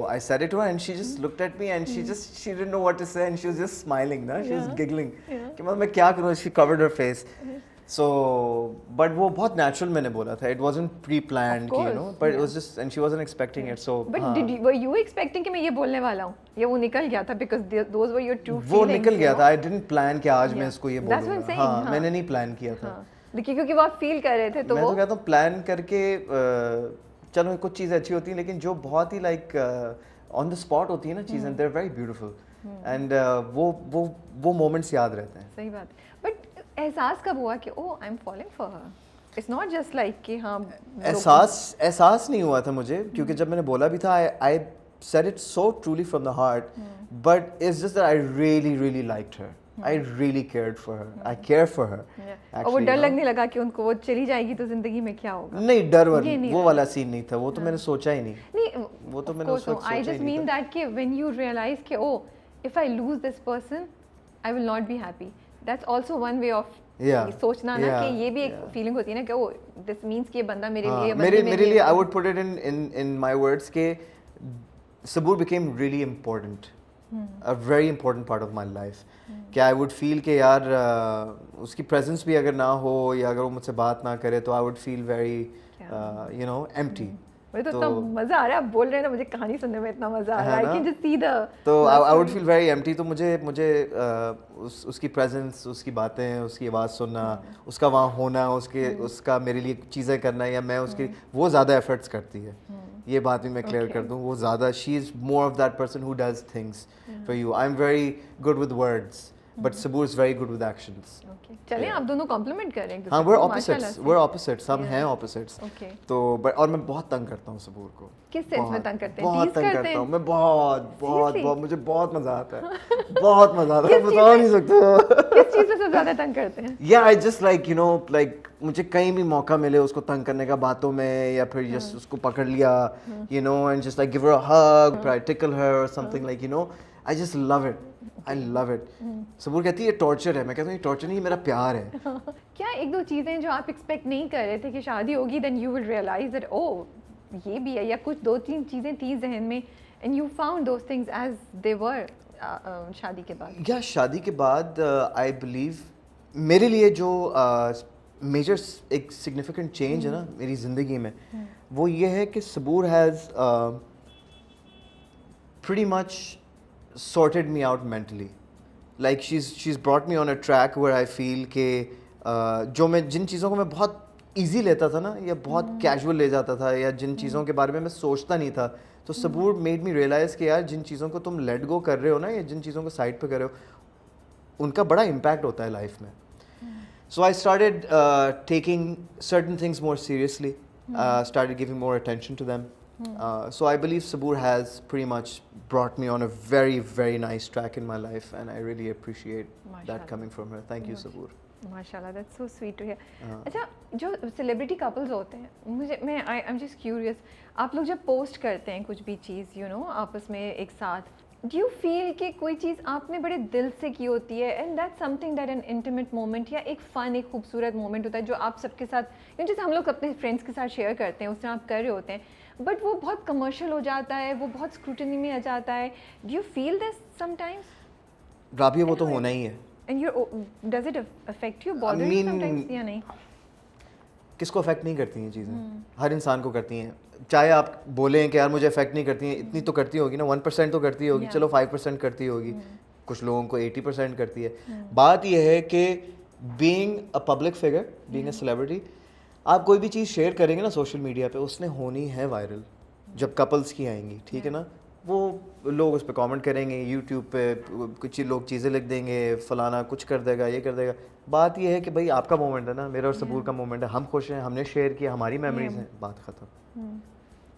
I said it to her and she just looked at me and she didn't know what to say and she was just smiling, na, she was giggling کہ مطلب میں کیا کروں. She covered her face. So but وہ بہت natural میں نے بولا تھا, it wasn't pre-planned, you know, but it was just, and she wasn't expecting it. So but were you expecting کہ میں یہ بولنے والا ہوں, یا وہ نکل گیا تھا because those were your true feelings? وہ نکل گیا تھا. I didn't plan کہ آج میں اس کو یہ بولوں گا. ہاں میں نے نہیں پلان کیا تھا, لیکن کیونکہ وہ آپ فیل کر رہے تھے. تو میں تو کہتا ہوں پلان کر کے چلو کچھ چیزیں اچھی ہوتی ہیں لیکن جو بہت ہی لائک آن دا اسپاٹ ہوتی ہیں نا چیزیں, they are very beautiful and وہ مومنٹس یاد رہتے ہیں. صحیح بات. بٹ احساس کب ہوا کہ oh I am falling for her? It's not just like کہ ہاں احساس نہیں ہوا تھا مجھے, کیونکہ جب میں نے بولا بھی تھا I said it so truly from the heart, but it's just that I really really liked her. I really cared for her. I care for her. اور وہ ڈر لگنے لگا کہ ان کو وہ چلی جائے گی تو زندگی میں کیا ہوگا. نہیں ڈر وہ والا سین نہیں تھا, وہ تو میں نے سوچا ہی نہیں. وہ تو میں نے اس وقت سوچا ہی نہیں. I just mean that کہ when you realize کہ oh if I lose this person I will not be happy. That's also one way of سوچنا نا کہ یہ بھی ایک فیلنگ ہوتی ہے نا کہ oh this means کہ یہ بندہ میرے لیے I would put it in my words کہ Sabur became really important. A very important part of my life. کہ I would feel کہ یار اس کی presence بھی اگر نہ ہو یا اگر وہ مجھ سے بات نہ کرے تو I would feel very you know empty. مجھے تو اتنا مزہ آ رہا ہے, آپ بول رہے ہیں نا مجھے کہانی سننے میں اتنا مزہ آ رہا ہے, I can just see the. تو I would feel very empty. تو مجھے اس کی پریزنس, اس کی باتیں, اس کی آواز سننا, اس کا وہاں ہونا, اس کا میرے لیے چیزیں کرنا, یا میں اس کی, وہ زیادہ ایفرٹس کرتی ہے. یہ بات بھی میں کلیئر کر دوں, وہ زیادہ, she is more of that person who does things for you. I am very good with words but Saboor is very good with actions. چلیں آپ دونوں کمپلیمنٹ کریں. ہاں, we're opposites, ہم ہیں opposites. تو اور میں بہت تنگ کرتا ہوں سبور کو. کس سینس میں تنگ کرتے ہیں؟ بہت تنگ کرتا ہوں میں, بہت مجھے بہت مزہ آتا ہے, بہت مزہ آتا ہے, بتا نہیں سکتا. کس چیز سے سب زیادہ تنگ کرتے ہیں؟ Yeah, I just like, you know, like مجھے کہیں بھی موقع ملے اس کو تنگ کرنے کا باتوں میں, یا پھر جسٹ اس کو پکڑ لیا, you know, and just like give her a hug, try to tickle her or something, like, you know, I just love it. I love it. سبور کہتی ہے یہ ٹارچر ہے, میں کہتا ہوں یہ ٹارچر نہیں, یہ میرا پیار ہے. کیا ایک دو چیزیں جو آپ ایکسپیکٹ نہیں کر رہے تھے کہ شادی ہوگی, then you will realize that oh یہ بھی ہے, یا کچھ دو تین چیزیں تھیں ذہن میں and you found those things as they were شادی کے بعد؟ یا شادی کے بعد I believe میرے لیے جو میجر ایک سگنیفیکنٹ چینج ہے نا میری زندگی میں, وہ یہ ہے کہ سبور has pretty much sorted me out mentally. Like she's brought me on a track where I feel کہ جو میں جن چیزوں کو میں بہت ایزی لیتا تھا نا, یا بہت کیجول لے جاتا تھا, یا جن چیزوں کے بارے میں سوچتا نہیں تھا, تو سبور میڈ می ریئلائز کہ یار جن چیزوں کو تم لیٹ گو کر رہے ہو نا, یا جن چیزوں کو سائڈ پہ کر رہے ہو, ان کا بڑا امپیکٹ ہوتا ہے لائف میں. So I started taking certain things more seriously, started giving more attention to them. So I believe Sabur has pretty much brought me on a very, very nice track in my life, and I really appreciate that coming from her. Thank you, Sabur. ماشاء اللہ, that's so sweet to hear. اچھا, جو celebrity couples ہوتے ہیں, میں I'm just curious, آپ لوگ جب post کرتے ہیں کچھ بھی چیز, you know, آپس میں ایک ساتھ, do you feel کہ کوئی چیز آپ نے بڑے دل سے کی ہوتی ہے, and that's something that an intimate moment, یا ایک فن, ایک خوبصورت مومنٹ ہوتا ہے جو آپ سب کے ساتھ, جیسے ہم لوگ اپنے فرینڈس کے ساتھ شیئر کرتے ہیں, اس طرح آپ کر رہے ہوتے ہیں, بٹ وہ بہت کمرشل ہو جاتا ہے, وہ بہت اسکروٹنی میں آ جاتا ہے. do you feel this sometimes? Rabia, وہ تو ہونا ہی ہے. And does it affect you, bother you sometimes یا نہیں؟ کس کو افیکٹ نہیں کرتی ہیں چیزیں, ہر انسان کو کرتی ہیں. چاہے آپ بولیں کہ یار مجھے افیکٹ نہیں کرتی ہیں, اتنی تو کرتی ہوگی نا, 1% تو کرتی ہوگی, چلو 5% کرتی ہوگی, کچھ لوگوں کو 80% کرتی ہے. بات یہ ہے کہ being a public figure, being a celebrity, آپ کوئی بھی چیز شیئر کریں گے نا سوشل میڈیا پہ, اس نے ہونی ہے وائرل. جب کپلس کی آئیں گی, ٹھیک ہے نا, وہ لوگ اس پہ کامنٹ کریں گے, یوٹیوب پہ کچھ لوگ چیزیں لکھ دیں گے, فلانا کچھ کر دے گا, یہ کر دے گا. بات یہ ہے کہ بھائی آپ کا مومنٹ ہے نا, میرا اور سبور کا مومنٹ ہے, ہم خوش ہیں, ہم نے شیئر کیا, ہماری میموریز ہیں, بات ختم.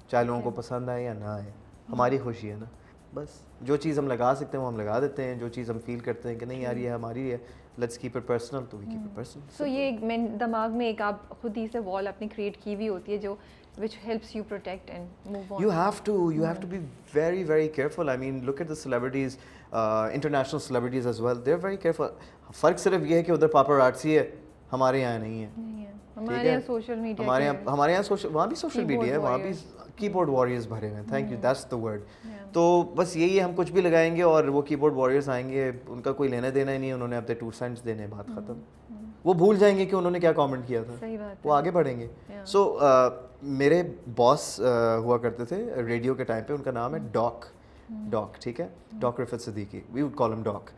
چاہے لوگوں کو پسند آئے یا نہ آئے, ہماری خوشی ہے نا. بس جو چیز ہم لگا سکتے ہیں وہ ہم لگا دیتے ہیں, جو چیز ہم فیل کرتے ہیں کہ نہیں یار یہ ہماری ہے, لیٹس کیپ اٹ پرسنل, تو وی کیپ اٹ پرسنل. سو یہ دماغ میں ایک آپ خود ہی سے وال اپنی کریٹ کی ہوئی ہوتی ہے جو which helps you protect and move on. You have to be very, very careful. I mean, look at the celebrities, international celebrities as well. They're very careful. فرق صرف یہ ہے کہ ادھر paparazzi ہے, ہمارے یہاں نہیں ہے. ہمارے یہاں سوشل میڈیا, ہمارے یہاں وہاں بھی سوشل میڈیا ہے, وہاں بھی کی بورڈ واریئرز بھرے ہوئے ہیں. Thank you, that's the word. تو بس یہی ہے, ہم کچھ بھی لگائیں گے اور وہ کی بورڈ واریئرز آئیں گے, ان کا کوئی لینا دینا ہی نہیں, انہوں نے اپنے 2 cents دینے, بات ختم. وہ بھول جائیں گے کہ انہوں نے کیا کامنٹ کیا تھا, وہ آگے بڑھیں گے. سو میرے باس ہوا کرتے تھے ریڈیو کے ٹائم پہ, ان کا نام ہے ڈاک, ٹھیک ہے, ڈاک رفعت صدیقی, وی وڈ کال ہم ڈاک.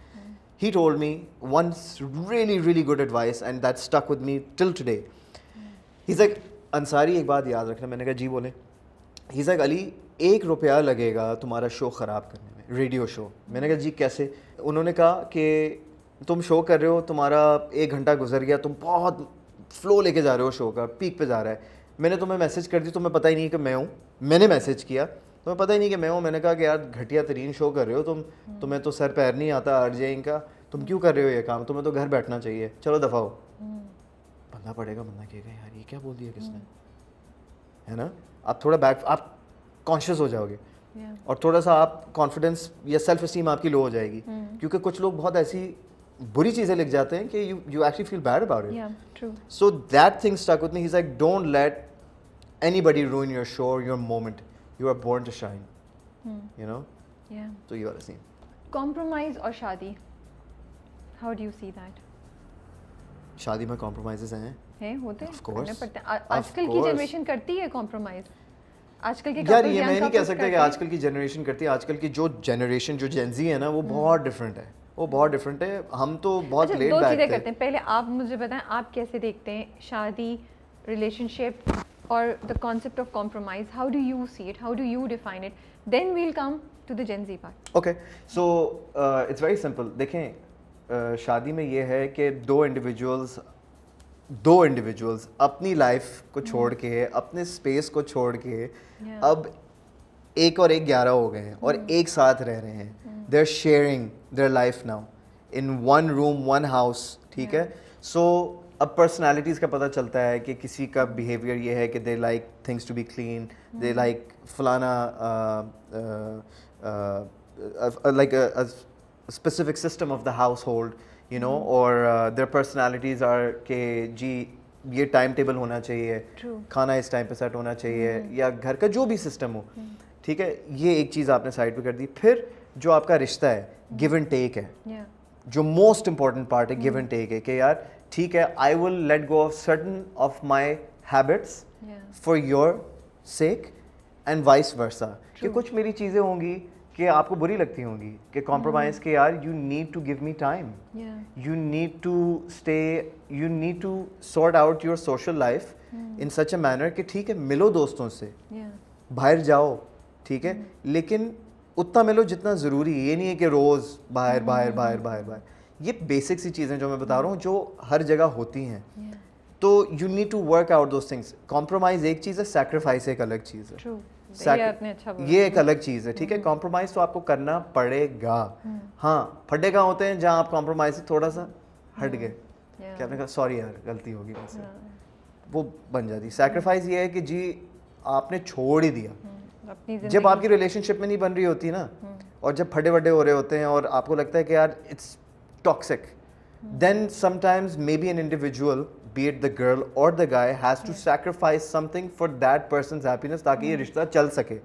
He told me once really, really good advice, and that stuck with me till today. He's like, Ansari ایک بات یاد رکھنا. میں نے کہا جی بولیں. He's like, علی $1 لگے گا تمہارا شو خراب کرنے میں, ریڈیو شو. میں نے کہا جی کیسے؟ انہوں نے کہا کہ تم شو کر رہے ہو, تمہارا 1 گھنٹہ گزر گیا, تم بہت فلو لے کے جا رہے ہو, شو کا پیک پہ جا رہا ہے, میں نے تمہیں میسج کر دی, تمہیں پتہ ہی نہیں کہ میں ہوں, میں نے میسج کیا, تمہیں پتہ ہی نہیں کہ میں ہوں. میں نے کہا کہ یار گھٹیا ترین شو کر رہے ہو تم, تمہیں تو سر پیر نہیں آتا RJ کا, تم کیوں کر رہے ہو یہ کام, تمہیں تو گھر بیٹھنا چاہیے, چلو دفعہ ہو. بندہ پڑے گا, بندہ کہے گا یار یہ کیا بول دیا کس نے, ہے نا. آپ تھوڑا بیک, آپ کانشیس ہو جاؤ گے, اور تھوڑا سا آپ کانفیڈنس یا سیلف اسٹیم آپ کی لو ہو جائے گی, کیونکہ کچھ لوگ بہت ایسی بری چیزیں لکھ جاتے ہیں کہ you actually feel bad about it. Yeah, true. So that thing stuck with me. He's like, don't let anybody ruin your show or your moment. You are born to shine. You know? Yeah. So you gotta see. Compromise اور شادی, how do you see that? شادی میں compromises ہیں ہوتے ہیں, of course. آج کل کی جنریشن کرتی ہے compromise. آج کل کے یار یہ میں نہیں کہہ سکتا کہ آج کل کی جنریشن کرتی ہے. آج کل کی جو جنریشن جو جین زی ہے نا وہ بہت ڈفرینٹ ہے, وہ بہت ڈفرینٹ ہے. ہم تو بہت لیٹ دو بیک چیزیں تھے. کرتے ہیں. پہلے آپ مجھے بتائیں آپ کیسے دیکھتے ہیں شادی, ریلیشن شپ اور the concept of compromise, how do you see it, how do you define it, then we'll come to the Gen Z part. Okay so it's very simple. دیکھیں شادی میں یہ ہے کہ دو انڈیویجولز اپنی لائف کو چھوڑ کے, اپنے اسپیس کو چھوڑ کے اب 1 اور 1 11 ہو گئے ہیں اور ایک ساتھ رہ رہے ہیں. They are sharing their life now in one room one house, ٹھیک ہے. سو اب پرسنالٹیز کا پتہ چلتا ہے کہ کسی کا بیہیویئر یہ ہے کہ they like things to be clean, they like فلانا like specific system of the household, you know, اور دیئر پرسنالٹیز آر کہ جی یہ ٹائم ٹیبل ہونا چاہیے, کھانا اس ٹائم پہ سیٹ ہونا چاہیے, یا گھر کا جو بھی سسٹم ہو, ٹھیک ہے. یہ ایک چیز آپ نے سائڈ پہ کر دی. پھر جو آپ کا رشتہ ہے گیو اینڈ ٹیک ہے, جو موسٹ امپورٹنٹ پارٹ ہے گیو اینڈ ٹیک ہے, کہ یار ٹھیک ہے I will let go of certain of my habits for your sake and vice versa. کہ کچھ میری چیزیں ہوں گی کہ آپ کو بری لگتی ہوں گی, کہ کمپرومائز کہ یار you need to give me time, you need to stay, you need to sort out your social life in such a manner کہ ٹھیک ہے ملو دوستوں سے, باہر جاؤ, ٹھیک ہے, لیکن اتنا ملو جتنا ضروری ہے. یہ نہیں ہے کہ روز باہر باہر باہر باہر باہر. یہ بیسک سی چیزیں جو میں بتا رہا ہوں جو ہر جگہ ہوتی ہیں. تو you need to work out those things. Compromise ایک چیز ہے, سیکریفائس ایک الگ چیز ہے, یہ ایک الگ چیز ہے, ٹھیک ہے. کمپرومائز تو آپ کو کرنا پڑے گا. ہاں پھٹے کہاں ہوتے ہیں جہاں آپ کمپرومائز سے تھوڑا سا ہٹ گئے, کہ آپ نے کہا سوری یار غلطی ہوگی مجھ سے, وہ بن جاتی. سیکریفائز یہ ہے کہ جی آپ نے چھوڑ ہی دیا. جب آپ کی ریلیشن شپ میں نہیں بن رہی ہوتی نا, اور جب پھٹے وڈے ہو رہے ہوتے ہیں اور آپ کو لگتا ہے کہ یار it's toxic, then sometimes may be an individual, be it the girl or the guy, has to sacrifice something for that person's happiness تاکہ یہ رشتہ چل سکے.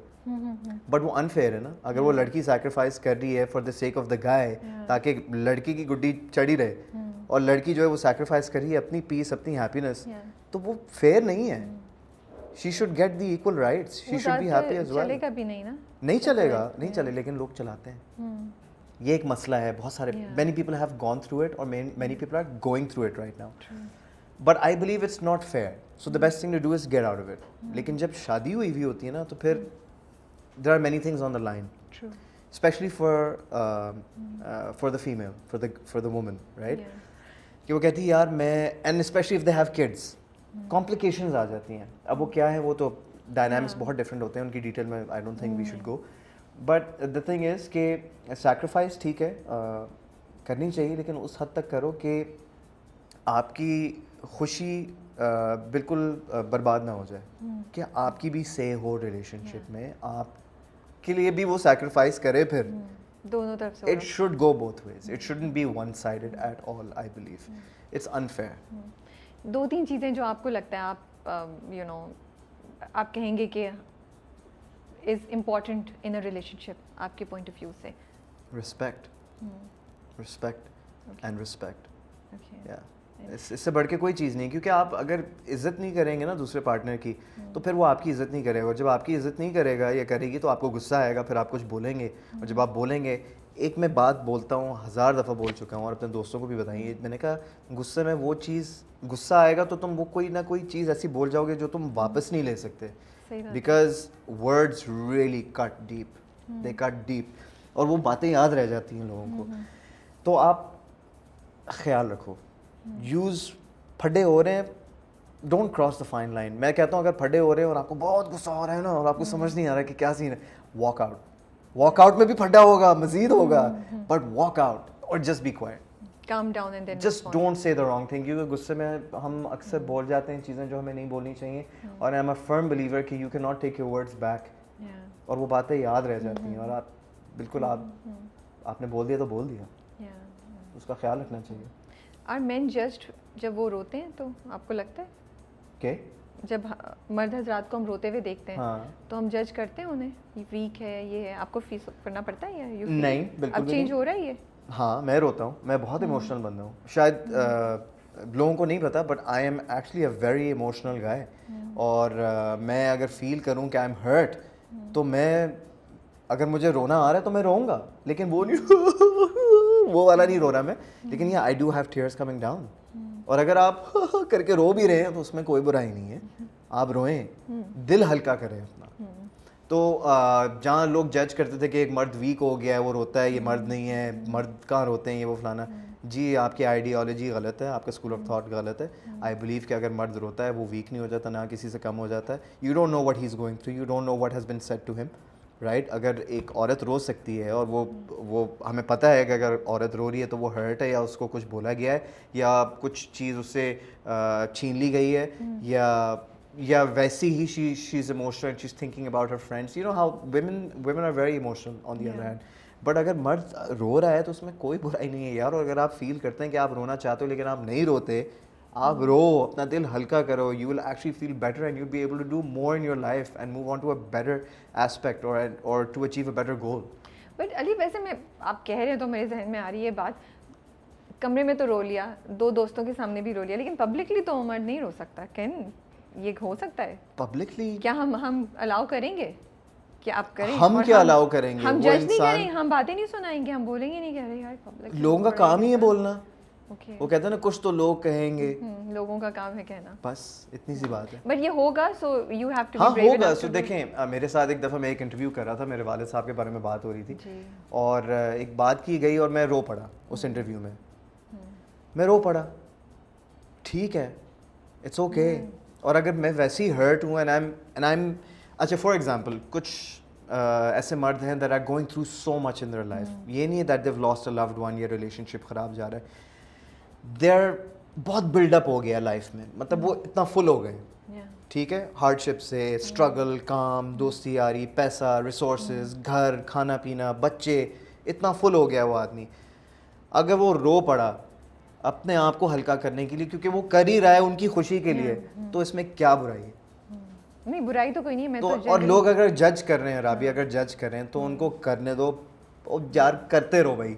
بٹ وہ انفیئر ہے نا. اگر وہ لڑکی سیکریفائس کر رہی ہے for the sake of the گائے تاکہ لڑکی کی گڈی چڑھی رہے, اور لڑکی جو ہے وہ سیکریفائس کر رہی ہے اپنی پیس, اپنی ہیپینس, تو وہ فیئر نہیں ہے. She should get the equal rights. She should be happy as well. چلے گا بھی نہیں نا. نہیں چلے گا, نہیں چلے, لیکن لوگ چلاتے ہیں. یہ ایک مسئلہ ہے. بہت سارے many people have gone through it or many people are going through it right now. But I believe it's not fair. So the best thing to do is get out of it. لیکن جب شادی ہوئی ہوتی ہے نا تو پھر there are many things on the line. Especially for the female, for the woman, right? کہ وہ کہتی ہے یار میں, and especially if they have kids, complications آ جاتی ہیں. اب وہ کیا ہے, وہ تو ڈائنامکس بہت ڈفرینٹ ہوتے ہیں, ان کی ڈیٹیل میں I don't think we should go. But the thing is کہ سیکریفائس ٹھیک ہے کرنی چاہیے, لیکن اس حد تک کرو کہ آپ کی خوشی بالکل برباد نہ ہو جائے, کہ آپ کی بھی سے ہو ریلیشن شپ میں, آپ کے لیے بھی وہ سیکریفائس کرے. پھر دونوں طرف سے it should go both ways, it shouldn't be one sided at all. I believe it's unfair. 2-3 چیزیں جو آپ کو لگتا ہے آپ یو نو آپ کہیں گے کہ is important in a relationship آپ کے پوائنٹ آف ویو سے. Respect and respect. اس سے بڑھ کے کوئی چیز نہیں, کیونکہ آپ اگر عزت نہیں کریں گے نا دوسرے پارٹنر کی تو پھر وہ آپ کی عزت نہیں کرے گا, اور جب آپ کی عزت نہیں کرے گا یا کرے گی تو آپ کو غصہ آئے گا, پھر آپ کچھ بولیں گے, اور جب آپ بولیں گے, ایک میں بات بولتا ہوں, 1000 دفعہ بول چکا ہوں اور اپنے دوستوں کو بھی بتائیے, میں نے کہا غصے میں وہ چیز, غصہ آئے گا تو تم وہ کوئی نہ کوئی چیز ایسی بول جاؤ گے جو تم واپس نہیں لے سکتے, because words really cut deep, they cut deep, اور وہ باتیں یاد رہ جاتی ہیں لوگوں کو. تو آپ خیال رکھو, یوز پھڈے ہو رہے ہیں, don't cross the fine line. میں کہتا ہوں اگر پھڈے ہو رہے ہیں اور آپ کو بہت غصہ ہو رہا ہے نا, اور آپ کو سمجھ نہیں آ رہا کہ کیا سین ہے, واک آؤٹ. واک آؤٹ میں بھی پھڈا ہوگا, مزید ہوگا, بٹ واک آؤٹ اور just be quiet. calm down and then just don't say the wrong thing. کیونکہ غصے میں ہم اکثر بول جاتے ہیں چیزیں جو ہمیں نہیں بولنی چاہیے, اور I'm a firm believer کہ you cannot take your words back, اور وہ باتیں یاد رہ جاتی ہیں, اور آپ بالکل آپ نے بول دیا تو بول دیا, اس کا خیال رکھنا چاہیے. اور مین جسٹ جب وہ روتے ہیں تو آپ کو لگتا ہے کہ جب مرد حضرات کو ہم روتے ہوئے دیکھتے ہیں تو ہم جج کرتے ہیں انہیں, یہ ویک ہے, یہ ہے, آپ کو فیس کرنا پڑتا ہے یا نہیں؟ بالکل اب چینج ہو رہا ہے یہ. ہاں میں روتا ہوں, میں بہت ایموشنل بندہ ہوں. شاید لوگوں کو نہیں پتا but I am actually a very emotional guy. اور میں اگر فیل کروں کہ آئی ایم ہرٹ تو میں اگر مجھے رونا آ رہا ہے تو میں روؤں گا, لیکن وہ نہیں وہ والا نہیں رو رہا میں, لیکن یہ I do have tears coming down. اور اگر آپ کر کے رو بھی رہے ہیں تو اس میں کوئی برائی نہیں ہے, آپ روئیں, دل ہلکا کریں اپنا. تو جہاں لوگ جج کرتے تھے کہ ایک مرد ویک ہو گیا ہے, وہ روتا ہے, یہ مرد نہیں ہے, مرد کہاں روتے ہیں, یہ وہ فلانا, جی آپ کی آئیڈیالوجی غلط ہے, آپ کا اسکول آف تھاٹ غلط ہے. آئی بلیو کہ اگر مرد روتا ہے وہ ویک نہیں ہو جاتا, نہ کسی سے کم ہو جاتا ہے. You don't know what he is going through, you don't know what has been said to him, right. اگر ایک عورت رو سکتی ہے اور وہ ہمیں پتہ ہے کہ اگر عورت رو رہی ہے تو وہ ہرٹ ہے, یا اس کو کچھ بولا گیا ہے, یا کچھ چیز اس سے چھین لی گئی ہے, یا ویسی ہی she is emotional, she is thinking about her friends. You know how women are very emotional on the other hand. But اگر مرد رو رہا ہے تو اس میں کوئی برائی نہیں ہے یار. اور اگر آپ فیل کرتے ہیں کہ آپ رونا چاہتے ہو لیکن آپ نہیں روتے, آپ رو, اپنا دل ہلکا کرو, you will actually feel better and you be able to do more in your life and move on to a better aspect or to achieve a better goal. But Ali ویسے میں آپ کہہ رہے ہیں تو میرے ذہن میں آ رہی ہے بات, کمرے میں تو رو لیا, دو دوستوں کے سامنے بھی رو لیا, لیکن پبلکلی تو مرد نہیں رو سکتا. کین یہ ہو سکتا ہے پبلکلی؟ کیا ہم الاؤ کریں گے کہ آپ کریں؟ ہم کیا الاؤ کریں گے؟ ہم جج نہیں کریں گے, ہم باتیں نہیں سنائیں گے, ہم بولیں گے نہیں, کہہ رہے یار پبلک لوگوں کا کام ہی ہے بولنا. وہ کہتے ہیں نا کچھ تو لوگ کہیں گے, لوگوں کا کام ہے کہنا, بس اتنی سی بات ہے. بٹ یہ ہوگا, سو یو ہیو ٹو ہاں ہوگا. سو دیکھیں میرے ساتھ ایک دفعہ میں ایک انٹرویو کر رہا تھا, میرے والد صاحب کے بارے میں بات ہو رہی تھی, اور ایک بات کی گئی اور میں رو پڑا اس انٹرویو میں. میں رو پڑا, ٹھیک ہے, اٹس اوکے. اور اگر میں ویسے ہی ہرٹ ہوں اینڈ آئی ایم, اچھا فار ایگزامپل کچھ ایسے مرد ہیں that are going through so much in their life, یہ نہیں ہے that they've lost a loved one, یا ریلیشن شپ خراب جا رہا ہے, دے آر بہت بلڈ اپ ہو گیا لائف میں, مطلب وہ اتنا فل ہو گئے, ٹھیک ہے, ہارڈ شپ سے, اسٹرگل, کام, دوستی یاری, پیسہ, ریسورسز, گھر, کھانا پینا, بچے, اتنا فل ہو گیا وہ آدمی. اگر وہ رو پڑا اپنے آپ کو ہلکا کرنے کے لیے, کیونکہ وہ کر ہی رہا ہے ان کی خوشی کے لیے, تو اس میں کیا برائی ہے؟ نہیں برائی تو کوئی نہیں ہے. تو اور لوگ اگر جج کر رہے ہیں, رابعہ اگر جج کر رہے ہیں تو ان کو کرنے دو یار, کرتے رہو بھائی.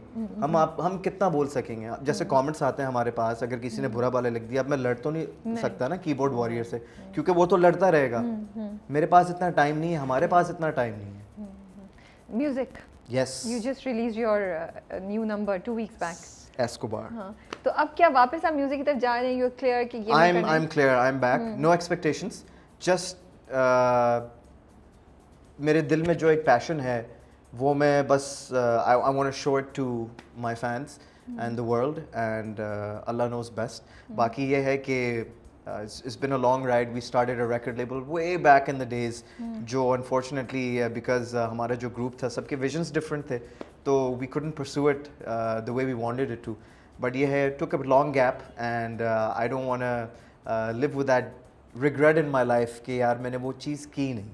ہم کتنا بول سکیں گے؟ جیسے کامنٹس آتے ہیں ہمارے پاس, اگر کسی نے برا بھلا لکھ دیا, اب میں لڑ تو نہیں سکتا نا کی بورڈ وارئر سے, کیونکہ وہ تو لڑتا رہے گا. میرے پاس اتنا ٹائم نہیں ہے, ہمارے پاس اتنا ٹائم نہیں ہے. Music, yes, you just release your new number 2 weeks back, Escobar. تو اب کیا واپس آپ میوزک کی طرف جا رہے ہیں؟ یو آر کلیئر کہ یہ I am clear, I am back, no expectations, just میرے دل میں جو ایک پیشن ہے وہ میں بس I want to show it to my fans and the world, and Allah knows best. باقی یہ ہے کہ it's been a long ride. We started a record label way back in the days, جو unfortunately because ہمارا جو group تھا سب کے visions different تھے, تو we couldn't pursue it the way we wanted it to. But یہ ہے, took a long gap, and I don't want to live with that regret in my life کہ یار میں نے وہ چیز کی نہیں.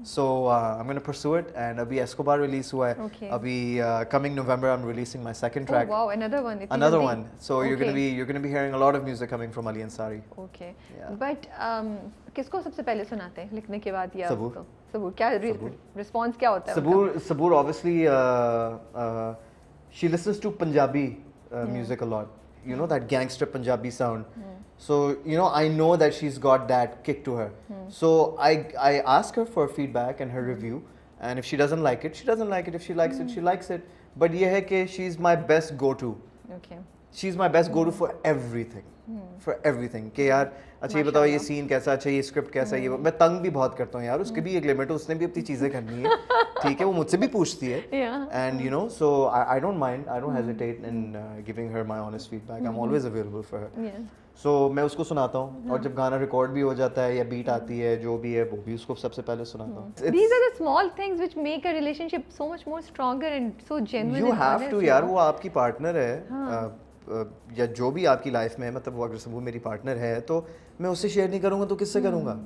So I'm going to pursue it, and ابھی Escobar release ہوا ہے, ابھی coming November I'm releasing my second track. Oh wow, another one. So you're going to be hearing a lot of music coming from Ali Ansari. Okay. But کس کو سب سے پہلے سناتے ہیں لکھنے کے بعد؟ یا صبور کیا response کیا ہوتا ہے؟ Saboor obviously she listens to Punjabi music a lot, you know, that gangster Punjabi sound. So you know, I know that she's got that kick to her. So I ask her for feedback and her review, and if she doesn't like it, she doesn't like it. If she likes it, she likes it. But ye hai ke she's my best go-to. Okay. She's my best go-to for everything. For everything. کہ یار اچھا یہ بتاؤ یہ سین کیسا, اچھا یہ script کیسا, یہ میں تنگ بھی بہت کرتا ہوں یار, اس کی بھی ایک لمٹ ہے, اس نے بھی اپنی چیزیں کرنی ہے, ٹھیک ہے, وہ مجھ سے بھی پوچھتی ہے, and you know, so I don't mind, I don't hesitate in giving her my honest feedback. I'm always available for her. So میں اس کو سناتا ہوں, اور جب گانا ریکارڈ بھی ہو جاتا ہے یا بیٹ آتی ہے جو بھی ہے وہ بھی اس کو سب سے پہلے سناتا ہوں. These are the small things which make a relationship so much more stronger and so genuine. You have to یار, وہ آپ کی پارٹنر ہے, یا جو بھی آپ کی لائف میں ہے, مطلب وہ اگر وہ میری پارٹنر ہے تو میں اس سے شیئر نہیں کروں گا تو کس سے کروں گا؟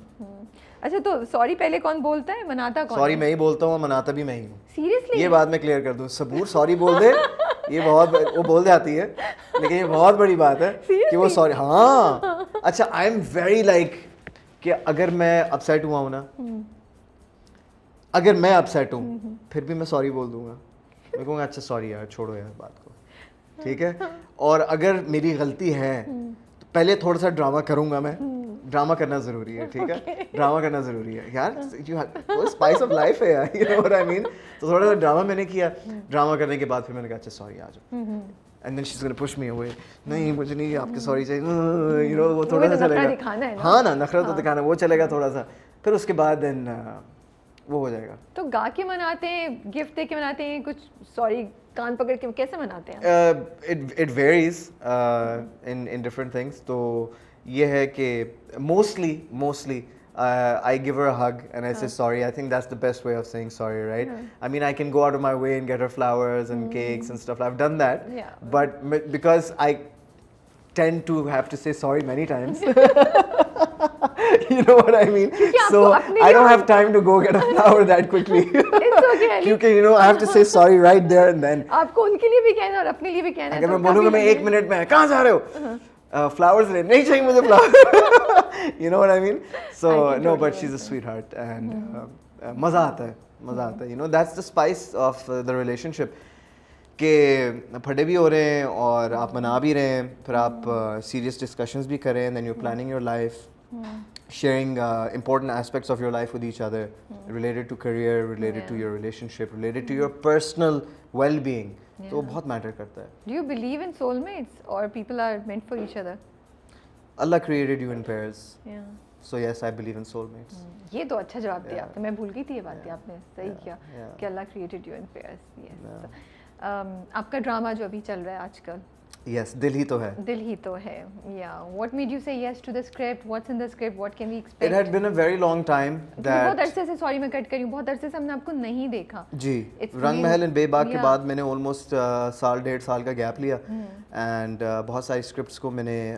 اچھا تو سوری پہلے کون بولتا ہے, مناتا کون؟ سوری میں ہی بولتا ہوں, مناتا بھی میں ہی ہوں. سیریسلی یہ بات میں کلیئر کر دوں, صبور سوری بول دے, یہ بہت, وہ بول جاتی ہے لیکن یہ بہت بڑی بات ہے کہ وہ سوری. ہاں اچھا, آئی ایم ویری لائک کہ اگر میں اپسیٹ ہوا ہوں نا, اگر میں اپسیٹ ہوں پھر بھی میں سوری بول دوں گا, میں کہوں گا اچھا سوری یار, چھوڑو یار بات کو, ٹھیک ہے. اور اگر میری غلطی ہے تو پہلے تھوڑا سا ڈرامہ کروں گا میں, ڈرامہ کرنا ضروری ہے, ٹھیک ہے, ڈرامہ کرنا ضروری ہے یار, اسپائس آف لائف ہے یار, یو نو واٹ آئی مین. تو تھوڑا سا ڈرامہ میں نے کیا, ڈرامہ کرنے کے بعد پھر میں نے کہا اچھا سوری آ جاؤ, and then she is gonna push me اوے, نہیں مجھے نہیں آپ کے سوری چاہیے, یو نو وہ تھوڑا سا چلے گا, ہاں نا نخرت تو دکھانا, وہ چلے گا تھوڑا سا, پھر اس کے بعد دین وہ ہو جائے گا. تو گا کے مناتے ہیں, گفٹ دے کے مناتے ہیں, کچھ سوری کان پکڑ کے کیسے مناتے ہیں؟ It varies in different things. تو یہ ہے کہ mostly I give her a hug and I say sorry. I think that's the best way of saying sorry, right? I mean, I can go out of my way and get her flowers and cakes and stuff. I've done that. Yeah. But because I tend to have to say sorry many times. You know what I mean? So I don't have time to go get a flower that quickly. It's okay. Because you know I have to say sorry right there and then. آپ کو ان کے لیے بھی کہنا ہے اور اپنے لیے بھی کہنا ہے. اگر میں بولوں گا میں 1 منٹ میں کہاں جا رہے ہو, flowers لے, نہیں چاہیے مجھے flower. You know what I mean? So no, but she's a sweetheart and مزہ آتا ہے. You know that's the spice of the relationship. کہ پھٹے بھی ہو رہے ہیں اور آپ منا بھی رہے ہیں, پھر آپ سیریس ڈسکشنز بھی کریں, then you're planning your life, sharing important aspects of your life with each other, related to career, related to your relationship, related to your personal well-being. تو بہت میٹر کرتا ہے. Do you believe in soulmates or people are meant for each other? Allah created you in pairs. Yeah. So yes, I believe in soulmates. یہ تو اچھا جواب دیا آپ نے, میں بھول گئی تھی یہ بات, آپ نے صحیح کیا کہ اللہ created you in pairs. Yes. آپ کا ڈرامہ جو ابھی چل رہا ہے آج کل, Yes, دل ہی تو ہے. دل ہی تو ہے. Yeah. What made you say yes to the script? What's in the script? What can we expect? It had been a very long time that. بہت عرصے سے, سوری میں کٹ کری ہوں, بہت عرصے سے ہم نے آپ کو نہیں دیکھا. جی, رنگ محل اینڈ بے باغ کے بعد میں نے آلموسٹ 1.5 سال کا گیپ لیا, اینڈ بہت ساری اسکرپٹس کو میں نے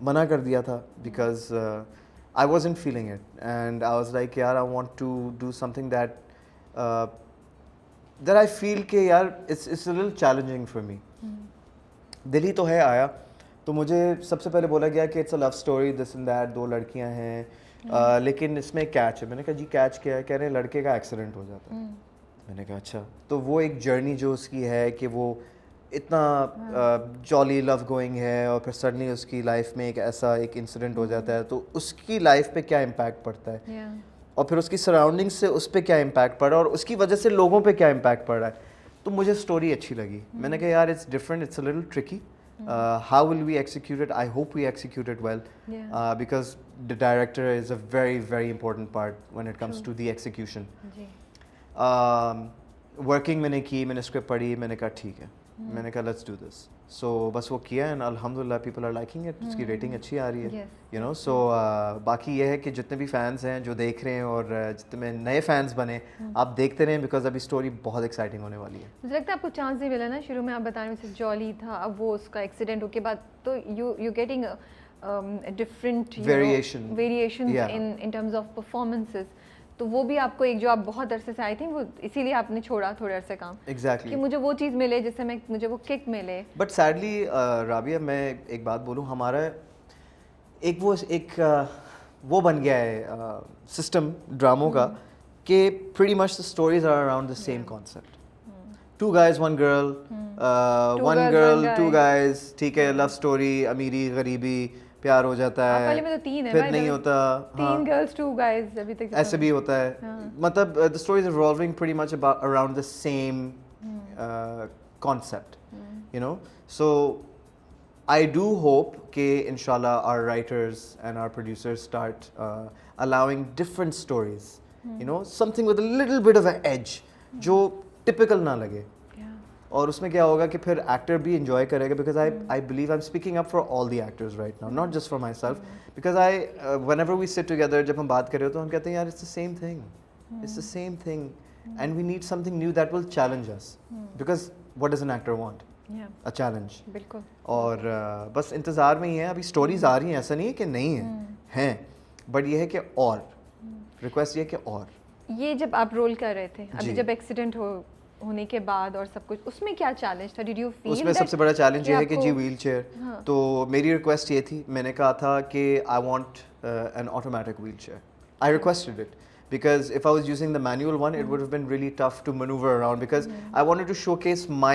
منع کر دیا تھا because I wasn't feeling it, and I was like yaar I want to do something that I feel کہ یار it's a little challenging for me. دل ہی تو ہے آیا تو مجھے سب سے پہلے بولا گیا کہ it's a love story this and that, 2 لڑکیاں ہیں, لیکن اس میں کیچ ہے. میں نے کہا جی کیچ کیا ہے؟ کہہ رہے ہیں لڑکے کا ایکسیڈنٹ ہو جاتا ہے. میں نے کہا اچھا. تو وہ ایک جرنی جو اس کی ہے کہ وہ اتنا جالی لو گوئنگ ہے اور پھر سڈنلی اس کی لائف میں ایک ایسا ایک انسیڈنٹ ہو جاتا ہے, تو اس کی لائف پہ کیا امپیکٹ پڑتا ہے, اور پھر اس کی سراؤنڈنگ سے اس پہ کیا امپیکٹ پڑ رہا ہے, اور اس کی وجہ سے لوگوں پہ کیا امپیکٹ پڑ رہا ہے. تو مجھے اسٹوری اچھی لگی. میں نے کہا یار it's different, it's a little tricky. How will we execute it? I hope we execute it well, because the director is a very, very important part when it comes to the execution. Working میں نے کی, میں نے script پڑھی, میں نے کہا ٹھیک ہے, میں نے کہا let's do this. So بس وہ کیا and الحمدللہ people are liking it, اس کی ریٹنگ اچھی آ رہی ہے, you know. So باقی یہ ہے کہ جتنے بھی فینس ہیں جو دیکھ رہے ہیں اور جتنے نئے فینس بنے, آپ دیکھتے رہیں بیکاز ابھی اسٹوری بہت ایکسائٹنگ ہونے والی ہے. مجھے لگتا ہے آپ کو چانس نہیں ملا نا شروع میں, آپ بتا رہے ہیں جالی تھا, اب وہ اس کا ایکسیڈنٹ ہو کے بعد تو you getting different variations in terms of performances. تو وہ بھی آپ کو ایک جو آپ بہت عرصے سے آئی تھنک وہ اسی لیے آپ نے چھوڑا تھوڑے عرصے کام, ایگزیکٹلی, کہ مجھے وہ چیز ملے جس سے مجھے وہ کک ملے. بٹ سیڈلی رابعہ میں ایک بات بولوں, ہمارا ایک وہ بن گیا ہے سسٹم ڈراموں کا کہ pretty much the stories are around the same concept. 2 guys 1 girl, 1 girl 2 guys, ٹھیک ہے, لو اسٹوری, امیری غریبی, پیار ہو جاتا ہے, پھر نہیں ہوتا, 3 girls 2 guys, ابھی تک ایسے بھی ہوتا ہے. مطلب the story is revolving pretty much around the same concept, you know. So I do hope کہ inshallah our writers and our producers start allowing different stories, you know, something with a little bit of an edge جو typical نہ لگے. اور اس میں کیا ہوگا کہ پھر ایکٹر بھی انجوائے کرے گا, because I believe I am speaking up for all the actors right now, not just for myself, because whenever we sit together, جب ہم بات کرے تو ہم کہتے ہیں یار it's the same thing and we need something new that will challenge us, because what does an actor want, a challenge. بالکل. اور بس انتظار میں ہی ہیں, ابھی اسٹوریز آ رہی ہیں, ایسا نہیں ہے کہ نہیں ہیں, بٹ یہ ہے کہ اور ریکویسٹ یہ کہ اور یہ جب آپ رول کر رہے تھے, ابھی جب ایکسیڈنٹ ہونے کے بعد اور سب کچھ, اس میں کیا چیلنج تھا؟ ڈیڈ یو فیل اس میں سب سے بڑا چیلنج یہ ہے کہ جی ویل چیئر. تو میری ریکویسٹ یہ تھی, میں نے کہا تھا کہ I want an automatic wheel chair. I requested it because if I was using the manual one, it would have been really tough to maneuver around, because I wanted to showcase my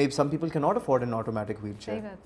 maybe some people cannot afford an automatic wheelchair,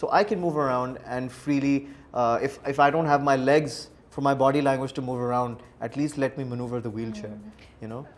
so I can move around and freely, if I don't have my legs for my body language to move around, at least let me maneuver the wheelchair, you know.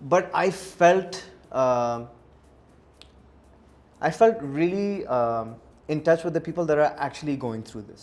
but I felt really in touch with the people that are actually going through this.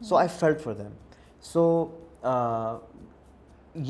so I felt for them. So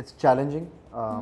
it's challenging,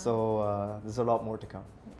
so there's a lot more to come.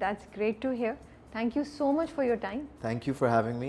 that's great to hear. Thank you so much for your time. Thank you for having me,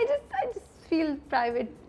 I just feel private,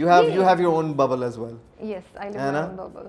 you have your own bubble as well. Yes, I live my own bubble.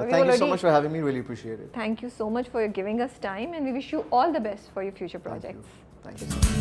Thank you so much for having me, really appreciate it. Thank you so much for giving us time, and we wish you all the best for your future projects. Thank you so much.